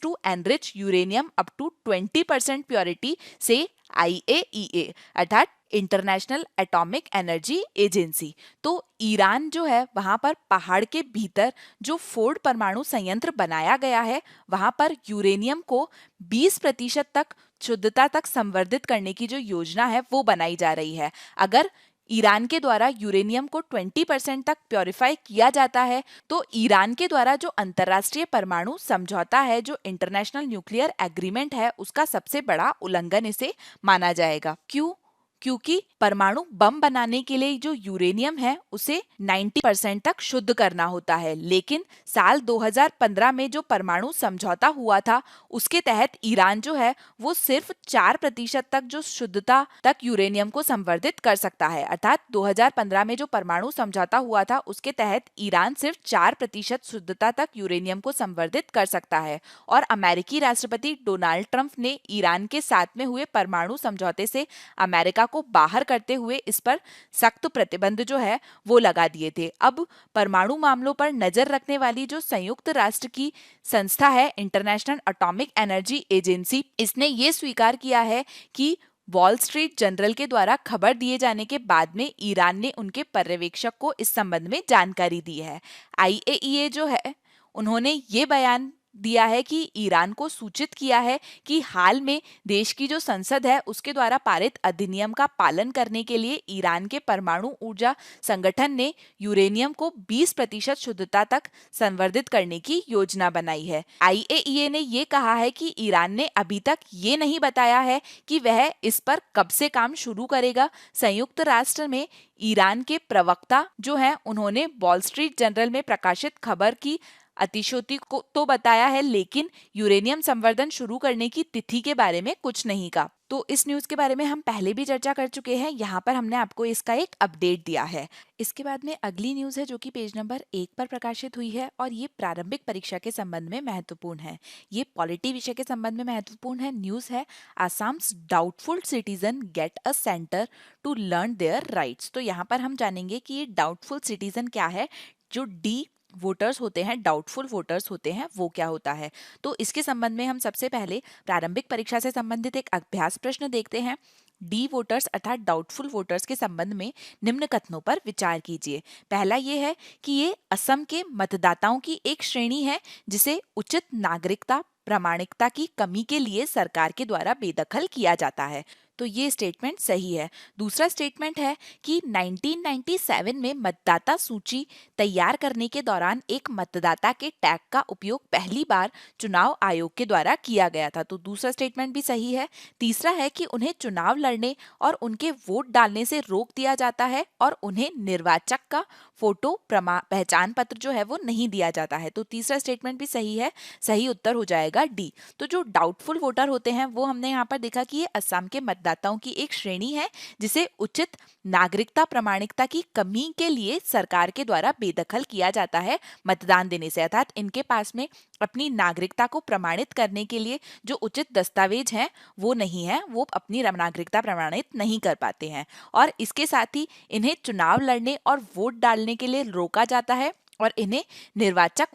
to enrich uranium up to 20% purity से आईएईए अर्थात इंटरनेशनल एटॉमिक एनर्जी एजेंसी। तो ईरान जो है वहां पर पहाड़ के भीतर जो फोर्ड परमाणु संयंत्र बनाया गया है वहां पर यूरेनियम को 20% तक शुद्धता तक संवर्धित करने की जो योजना है वो बनाई जा रही है। अगर ईरान के द्वारा यूरेनियम को 20% तक प्योरीफाई किया जाता है तो ईरान के द्वारा जो अंतर्राष्ट्रीय परमाणु समझौता है, जो इंटरनेशनल न्यूक्लियर एग्रीमेंट है, उसका सबसे बड़ा उल्लंघन इसे माना जाएगा। क्यों? क्योंकि परमाणु बम बनाने के लिए जो यूरेनियम है उसे 90% तक शुद्ध करना होता है, लेकिन साल 2015 में जो परमाणु समझौता हुआ था उसके तहत ईरान जो है वो सिर्फ 4% तक जो शुद्धता तक यूरेनियम को संवर्धित कर सकता है। अर्थात 2015 में जो परमाणु समझौता हुआ था उसके तहत ईरान सिर्फ 4% शुद्धता तक यूरेनियम को संवर्धित कर सकता है और अमेरिकी राष्ट्रपति डोनाल्ड ट्रंप ने ईरान के साथ में हुए परमाणु समझौते से अमेरिका को बाहर करते हुए इस पर सख्त प्रतिबंध जो है वो लगा दिए थे। अब परमाणु मामलों पर नजर रखने वाली जो संयुक्त राष्ट्र की संस्था है, इंटरनेशनल एटॉमिक एनर्जी एजेंसी, इसने ये स्वीकार किया है कि वॉल स्ट्रीट जर्नल के द्वारा खबर दिए जाने के बाद में ईरान ने उनके पर्यवेक्षक को इस संबंध में जानकारी दी है। आईएईए जो है उन्होंने ये बयान दिया है कि ईरान को सूचित किया है कि हाल में देश की जो संसद है उसके द्वारा पारित अधिनियम का पालन करने के लिए ईरान के परमाणु ऊर्जा संगठन ने यूरेनियम को 20% शुद्धता तक संवर्धित करने की योजना बनाई है। आईएईए ने ये कहा है कि ईरान ने अभी तक ये नहीं बताया है कि वह इस पर कब से काम शुरू करेगा। संयुक्त राष्ट्र में ईरान के प्रवक्ता जो है उन्होंने वॉल स्ट्रीट जर्नल में प्रकाशित खबर की अतिशयोक्ति को तो बताया है, लेकिन यूरेनियम संवर्धन शुरू करने की तिथि के बारे में कुछ नहीं कहा। तो इस न्यूज के बारे में हम पहले भी चर्चा कर चुके हैं, यहाँ पर हमने आपको इसका एक अपडेट दिया है। इसके बाद में अगली न्यूज है जो कि पेज नंबर 1 पर प्रकाशित हुई है और ये प्रारंभिक परीक्षा के संबंध में महत्वपूर्ण है। ये पॉलिटी विषय के संबंध में महत्वपूर्ण है। न्यूज है, Assam's doubtful citizen get a centre to learn their rights. तो यहाँ पर हम जानेंगे कि ये डाउटफुल सिटीजन क्या है। जो वोटर्स होते हैं, डाउटफुल वोटर्स होते हैं, वो क्या होता है। तो इसके संबंध में हम सबसे पहले प्रारंभिक परीक्षा से संबंधित एक अभ्यास प्रश्न देखते हैं। डी वोटर्स अर्थात डाउटफुल वोटर्स के संबंध में निम्न कथनों पर विचार कीजिए। पहला ये है कि ये असम के मतदाताओं की एक श्रेणी है जिसे उचित नागरिकता प्रामाणिकता की कमी के लिए सरकार के द्वारा बेदखल किया जाता है। तो ये स्टेटमेंट सही है। दूसरा स्टेटमेंट है कि 1997 में मतदाता सूची तैयार करने के दौरान एक मतदाता के टैग का उपयोग पहली बार चुनाव आयोग के द्वारा किया गया था। तो दूसरा स्टेटमेंट भी सही है। तीसरा है कि उन्हें चुनाव लड़ने और उनके वोट डालने से रोक दिया जाता है और उन्हें निर्वाचक का फोटो पहचान पत्र जो है वो नहीं दिया जाता है। तो तीसरा स्टेटमेंट भी सही है। सही उत्तर हो जाएगा डी। तो जो डाउटफुल वोटर होते हैं वो हमने यहाँ पर देखा कि ये असम के मतदाताओं की एक श्रेणी है जिसे उचित नागरिकता प्रामाणिकता की कमी के लिए सरकार के द्वारा बेदखल किया जाता है मतदान देने से, अर्थात इनके पास में अपनी नागरिकता को प्रमाणित करने के लिए जो उचित दस्तावेज हैं वो नहीं है, वो अपनी नागरिकता प्रमाणित नहीं कर पाते हैं। और इसके साथ ही इन्हें चुनाव लड़ने और वोट डालने के लिए रोका जाता है और इन्हें निर्वाचक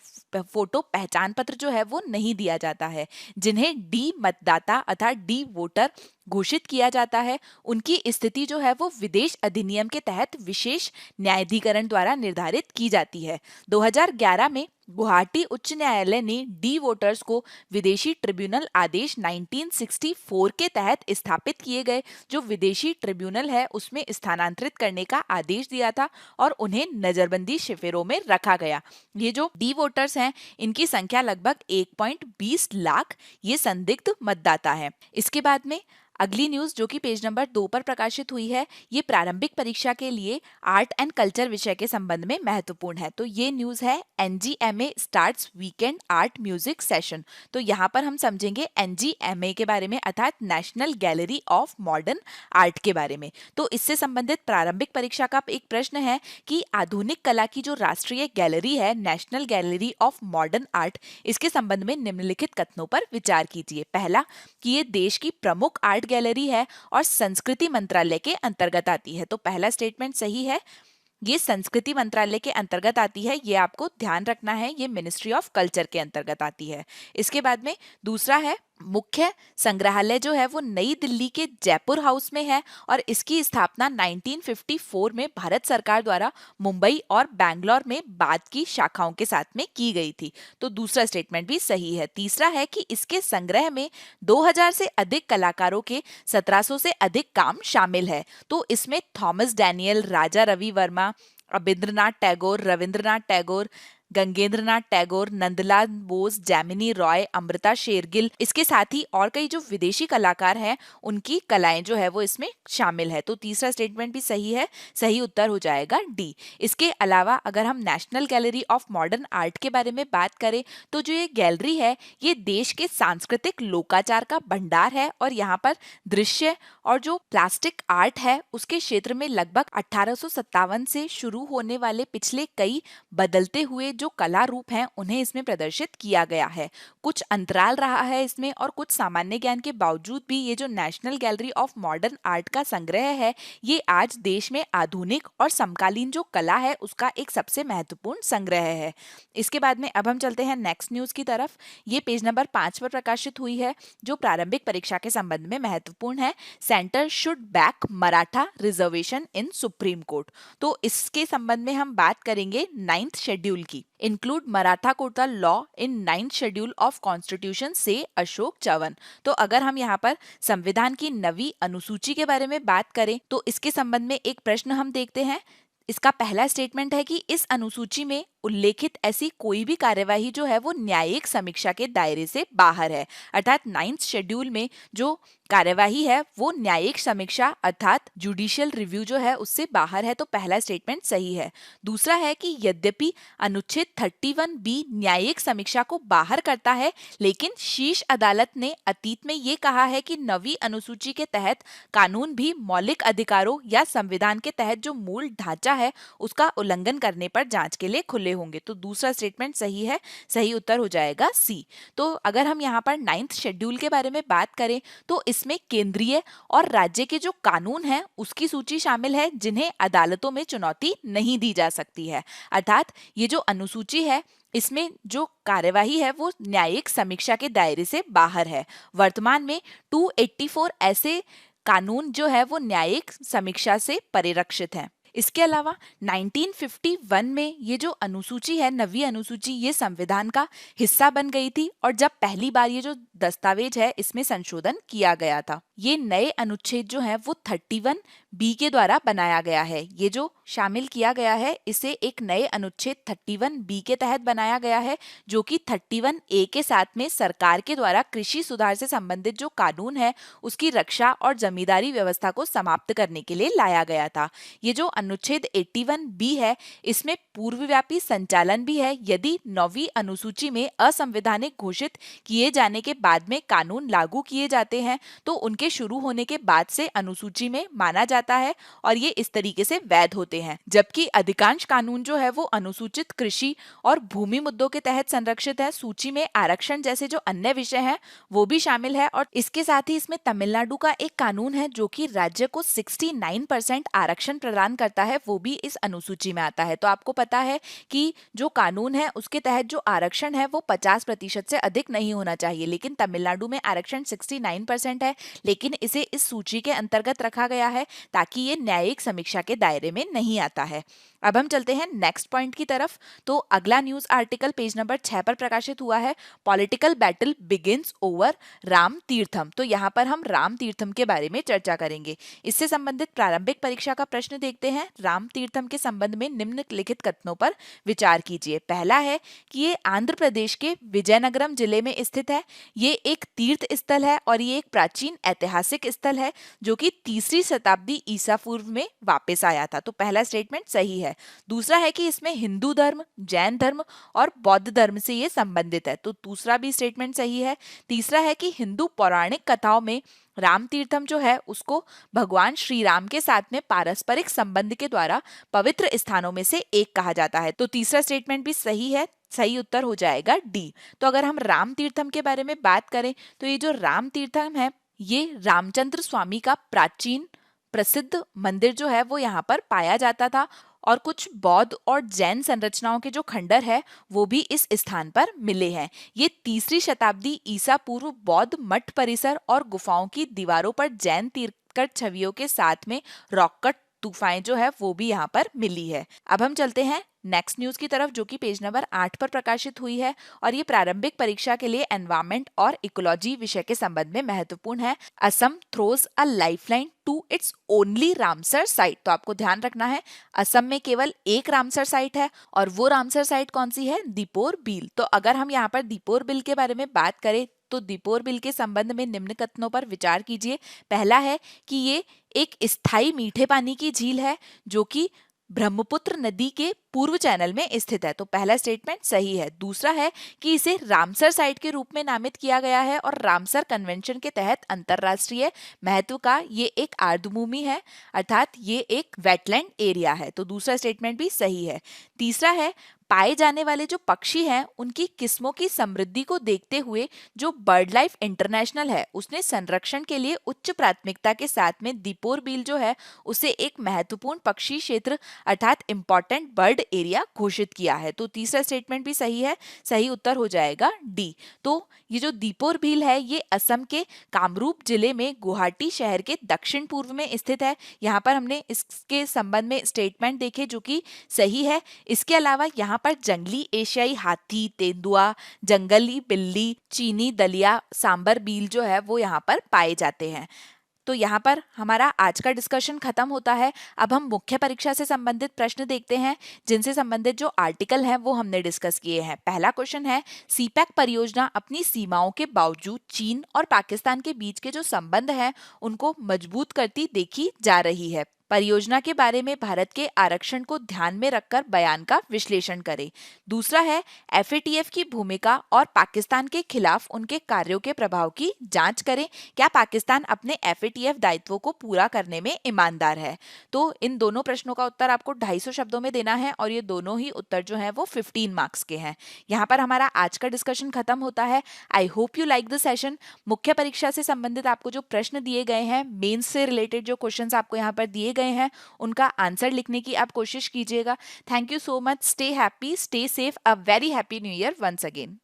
फोटो पहचान पत्र जो है वो नहीं दिया जाता है। जिन्हें डी मतदाता अर्थात डी वोटर घोषित किया जाता है उनकी स्थिति जो है वो विदेश अधिनियम के तहत विशेष न्यायाधिकरण द्वारा निर्धारित की जाती है। 2011 में गुवाहाटी उच्च न्यायालय ने डी वोटर्स को विदेशी ट्रिब्यूनल आदेश 1964 के तहत स्थापित किए गए जो विदेशी ट्रिब्यूनल है उसमें स्थानांतरित करने का आदेश दिया था और उन्हें नजरबंदी शिविरों में रखा गया। ये जो डी वोटर्स हैं इनकी संख्या लगभग 1.20 लाख ये संदिग्ध मतदाता है। इसके बाद में अगली न्यूज जो कि पेज नंबर 2 पर प्रकाशित हुई है ये प्रारंभिक परीक्षा के लिए आर्ट एंड कल्चर विषय के संबंध में महत्वपूर्ण है। तो ये न्यूज है NGMA starts weekend art music session. तो यहाँ पर हम समझेंगे एनजीएमए के बारे में अर्थात national gallery of modern art के बारे में। तो इससे संबंधित प्रारंभिक परीक्षा का एक प्रश्न है कि आधुनिक कला की जो राष्ट्रीय गैलरी है national gallery of modern art इसके संबंध में निम्नलिखित कथनों पर विचार कीजिए। पहला कि ये देश की प्रमुख आर्ट गैलरी है और संस्कृति मंत्रालय के अंतर्गत आती है। तो पहला स्टेटमेंट सही है, ये संस्कृति मंत्रालय के अंतर्गत आती है, ये आपको ध्यान रखना है, ये मिनिस्ट्री ऑफ कल्चर के अंतर्गत आती है। इसके बाद में दूसरा है मुख्य संग्रहालय जो है वो नई दिल्ली के जयपुर हाउस में है और इसकी स्थापना 1954 में भारत सरकार द्वारा मुंबई और बैंगलोर में बाद की शाखाओं के साथ में की गई थी। तो दूसरा स्टेटमेंट भी सही है। तीसरा है कि इसके संग्रह में 2000 से अधिक कलाकारों के 1700 से अधिक काम शामिल है। तो इसमें थॉमस डैनियल, राजा रवि वर्मा, अबिंद्रनाथ टैगोर, रविंद्रनाथ टैगोर, गंगेंद्रनाथ टैगोर, नंदलाल बोस, जैमिनी रॉय, अमृता शेरगिल, इसके साथ ही और कई जो विदेशी कलाकार हैं उनकी कलाएं जो है वो इसमें शामिल है। तो तीसरा स्टेटमेंट भी सही है। सही उत्तर हो जाएगा डी। इसके अलावा अगर हम national gallery of modern art के बारे में बात करें तो जो ये गैलरी है ये देश के सांस्कृतिक लोकाचार का भंडार है और यहाँ पर दृश्य और जो प्लास्टिक आर्ट है उसके क्षेत्र में लगभग 1857 से शुरू होने वाले पिछले कई बदलते हुए जो कला रूप हैं उन्हें इसमें प्रदर्शित किया गया है। कुछ अंतराल रहा है इसमें और कुछ सामान्य ज्ञान के बावजूद भी ये जो national gallery of modern art का संग्रह है ये आज देश में आधुनिक और समकालीन जो कला है उसका एक सबसे महत्वपूर्ण संग्रह है। इसके बाद में अब हम चलते हैं नेक्स्ट न्यूज की तरफ। ये पेज नंबर 5 पर प्रकाशित हुई है जो प्रारंभिक परीक्षा के संबंध में महत्वपूर्ण है। Centre should back Maratha reservation in supreme court. तो इसके संबंध में हम बात करेंगे 9th शेड्यूल की। Include Maratha quota law in 9th schedule of constitution से अशोक चवन। तो अगर हम यहाँ पर संविधान की नवी अनुसूची के बारे में बात करें तो इसके संबंध में एक प्रश्न हम देखते हैं। इसका पहला स्टेटमेंट है कि इस अनुसूची में उल्लेखित ऐसी कोई भी कार्यवाही जो है वो न्यायिक समीक्षा के दायरे से बाहर है, अर्थात 9th शेड्यूल में जो कार्यवाही है वो न्यायिक समीक्षा अर्थात जुडिशियल रिव्यू जो है उससे बाहर है। तो पहला स्टेटमेंट सही है। दूसरा है कि यद्यपि अनुच्छेद 31B न्यायिक समीक्षा को बाहर करता है लेकिन शीर्ष अदालत ने अतीत में ये कहा है कि नवी अनुसूची के तहत कानून भी मौलिक अधिकारों या संविधान के तहत जो मूल ढांचा है उसका उल्लंघन करने पर जांच के लिए खुले होंगे। तो दूसरा स्टेटमेंट सही है, सही उत्तर हो जाएगा सी। तो अगर हम यहाँ पर 9th शेड्यूल के बारे में बात करें तो इसमें केंद्रीय और राज्य के जो कानून हैं उसकी सूची शामिल है जिन्हें अदालतों में चुनौती नहीं दी जा सकती है। अर्थात ये जो अनुसूची है इसमें जो कार्यवाही है वो न्यायिक समीक्षा के दायरे से बाहर है। वर्तमान में 284 ऐसे कानून जो है वो न्यायिक समीक्षा से परिरक्षित हैं। इसके अलावा 1951 में ये जो अनुसूची है, नवी अनुसूची, ये संविधान का हिस्सा बन गई थी और जब पहली बार ये जो दस्तावेज है इसमें संशोधन किया गया था। ये नए अनुच्छेद जो है वो 31 बी के द्वारा बनाया गया है। ये जो शामिल किया गया है इसे एक नए अनुच्छेद 31 बी के तहत बनाया गया है, जो कि 31 ए के साथ में सरकार के द्वारा कृषि सुधार से संबंधित जो कानून है उसकी रक्षा और जमींदारी व्यवस्था को समाप्त करने के लिए लाया गया था। ये जो अनुच्छेद 81 बी है इसमें पूर्वव्यापी संचालन भी है। यदि 9वीं अनुसूची में असंवैधानिक घोषित किए जाने के बाद में कानून लागू किए जाते हैं तो उनके शुरू होने के बाद से अनुसूची में माना जाता है और ये इस तरीके से वैध होते हैं। जबकि अधिकांश कानून जो है वो अनुसूचित कृषि और भूमि मुद्दों के तहत संरक्षित है। सूची में आरक्षण जैसे जो अन्य विषय हैं वो भी शामिल है और इसके साथ ही इसमें तमिलनाडु का एक कानून है जो कि राज्य को 69% आरक्षण प्रदान करता है, वो भी इस अनुसूची में आता है। तो आपको पता है कि जो कानून है उसके तहत जो आरक्षण है वो 50% से अधिक नहीं होना चाहिए, लेकिन तमिलनाडु में आरक्षण 69% है, लेकिन इसे इस सूची के अंतर्गत रखा गया है ताकि ये न्यायिक समीक्षा के दायरे में नहीं आता है। अब हम चलते हैं नेक्स्ट पॉइंट की तरफ। तो अगला न्यूज आर्टिकल पेज नंबर 6 पर प्रकाशित हुआ है, political battle begins over Ram Tirtham. तो यहाँ पर हम राम तीर्थम के बारे में चर्चा करेंगे। इससे संबंधित प्रारंभिक परीक्षा का प्रश्न देखते हैं। राम तीर्थम के संबंध में निम्नलिखित कथनों पर विचार कीजिए। पहला है कि ये आंध्र प्रदेश के विजयनगरम जिले में स्थित है। ये एक तीर्थ स्थल है और ये एक प्राचीन ऐतिहासिक स्थल है जो कि 3री शताब्दी ईसा पूर्व में वापस आया था। तो पहला स्टेटमेंट सही है। दूसरा है कि इसमें हिंदू धर्म, जैन धर्म और बौद्ध धर्म से ये संबंधित है। तो दूसरा भी स्टेटमेंट सही है। तीसरा है कि हिंदू पौराणिक कथाओं में राम तीर्थम जो है उसको भगवान श्री राम के साथ में पारस्परिक संबंध के द्वारा पवित्र स्थानों में से एक कहा जाता है। तो तीसरा स्टेटमेंट भी सही है, सही उत्तर हो जाएगा डी। तो अगर हम राम तीर्थम के बारे में बात करें तो ये जो राम तीर्थम है ये रामचंद्र स्वामी का प्राचीन प्रसिद्ध मंदिर जो है वो यहाँ पर पाया जाता था और कुछ बौद्ध और जैन संरचनाओं के जो खंडर है वो भी इस स्थान पर मिले हैं। ये 3री शताब्दी ईसा पूर्व बौद्ध मठ परिसर और गुफाओं की दीवारों पर जैन तीर्थंकर छवियों के साथ में रॉक कट गुफाएं जो है वो भी यहाँ पर मिली है। अब हम चलते हैं नेक्स्ट न्यूज की तरफ जो कि पेज नंबर 8 पर प्रकाशित हुई है और ये प्रारंभिक परीक्षा के लिए एनवायरमेंट और इकोलॉजी विषय के संबंध में महत्वपूर्ण है। Assam throws a lifeline to its only Ramsar site. तो आपको ध्यान रखना है असम में केवल एक रामसर साइट है और वो रामसर साइट कौन सी है? दीपोर बिल। तो अगर हम यहाँ पर दीपोर बिल के बारे में बात करें तो दीपोर बिल के संबंध में निम्न कथनों पर विचार कीजिए। पहला है कि ये एक स्थायी मीठे पानी की झील है जो कि ब्रह्मपुत्र नदी के पूर्व चैनल में स्थित है। तो पहला स्टेटमेंट सही है। दूसरा है कि इसे रामसर साइट के रूप में नामित किया गया है और रामसर कन्वेंशन के तहत अंतरराष्ट्रीय महत्व का ये एक आर्द्रभूमि है, अर्थात ये एक वेटलैंड एरिया है। तो दूसरा स्टेटमेंट भी सही है। तीसरा है पाए जाने वाले जो पक्षी हैं उनकी किस्मों की समृद्धि को देखते हुए जो बर्ड लाइफ इंटरनेशनल है उसने संरक्षण के लिए उच्च प्राथमिकता के साथ में दीपोर बिल जो है उसे एक महत्वपूर्ण पक्षी क्षेत्र अर्थात इंपॉर्टेंट बर्ड एरिया घोषित किया है। तो तीसरा स्टेटमेंट भी सही है, सही उत्तर हो जाएगा डी। तो ये जो दीपोर बिल है ये असम के कामरूप जिले में गुवाहाटी शहर के दक्षिण पूर्व में स्थित है। यहाँ पर हमने इसके संबंध में स्टेटमेंट देखे जो कि सही है। इसके अलावा यहाँ पर जंगली एशियाई हाथी, तेंदुआ, जंगली बिल्ली, चीनी दलिया, सांबर बील जो है वो यहाँ पर पाए जाते हैं। तो यहाँ पर हमारा आज का डिस्कशन खत्म होता है। अब हम मुख्य परीक्षा से संबंधित प्रश्न देखते हैं जिनसे संबंधित जो आर्टिकल हैं वो हमने डिस्कस किए हैं। पहला क्वेश्चन है सीपैक परियोजना अपनी सीमाओं के बावजूद चीन और पाकिस्तान के बीच के जो संबंध हैं उनको मजबूत करती देखी जा रही है। परियोजना के बारे में भारत के आरक्षण को ध्यान में रखकर बयान का विश्लेषण करें। दूसरा है एफएटीएफ की भूमिका और पाकिस्तान के खिलाफ उनके कार्यों के प्रभाव की जांच करें। क्या पाकिस्तान अपने एफएटीएफ दायित्वों को पूरा करने में ईमानदार है? तो इन दोनों प्रश्नों का उत्तर आपको 250 शब्दों में देना है और ये दोनों ही उत्तर जो है वो 15 मार्क्स के हैं। यहाँ पर हमारा आज का डिस्कशन खत्म होता है। I hope you like the session. मुख्य परीक्षा से संबंधित आपको जो प्रश्न दिए गए हैं, मेंस से रिलेटेड जो क्वेश्चंस आपको यहाँ पर दिए गए हैं, उनका आंसर लिखने की आप कोशिश कीजिएगा। Thank you so much. Stay happy, stay safe. A very happy new year once again.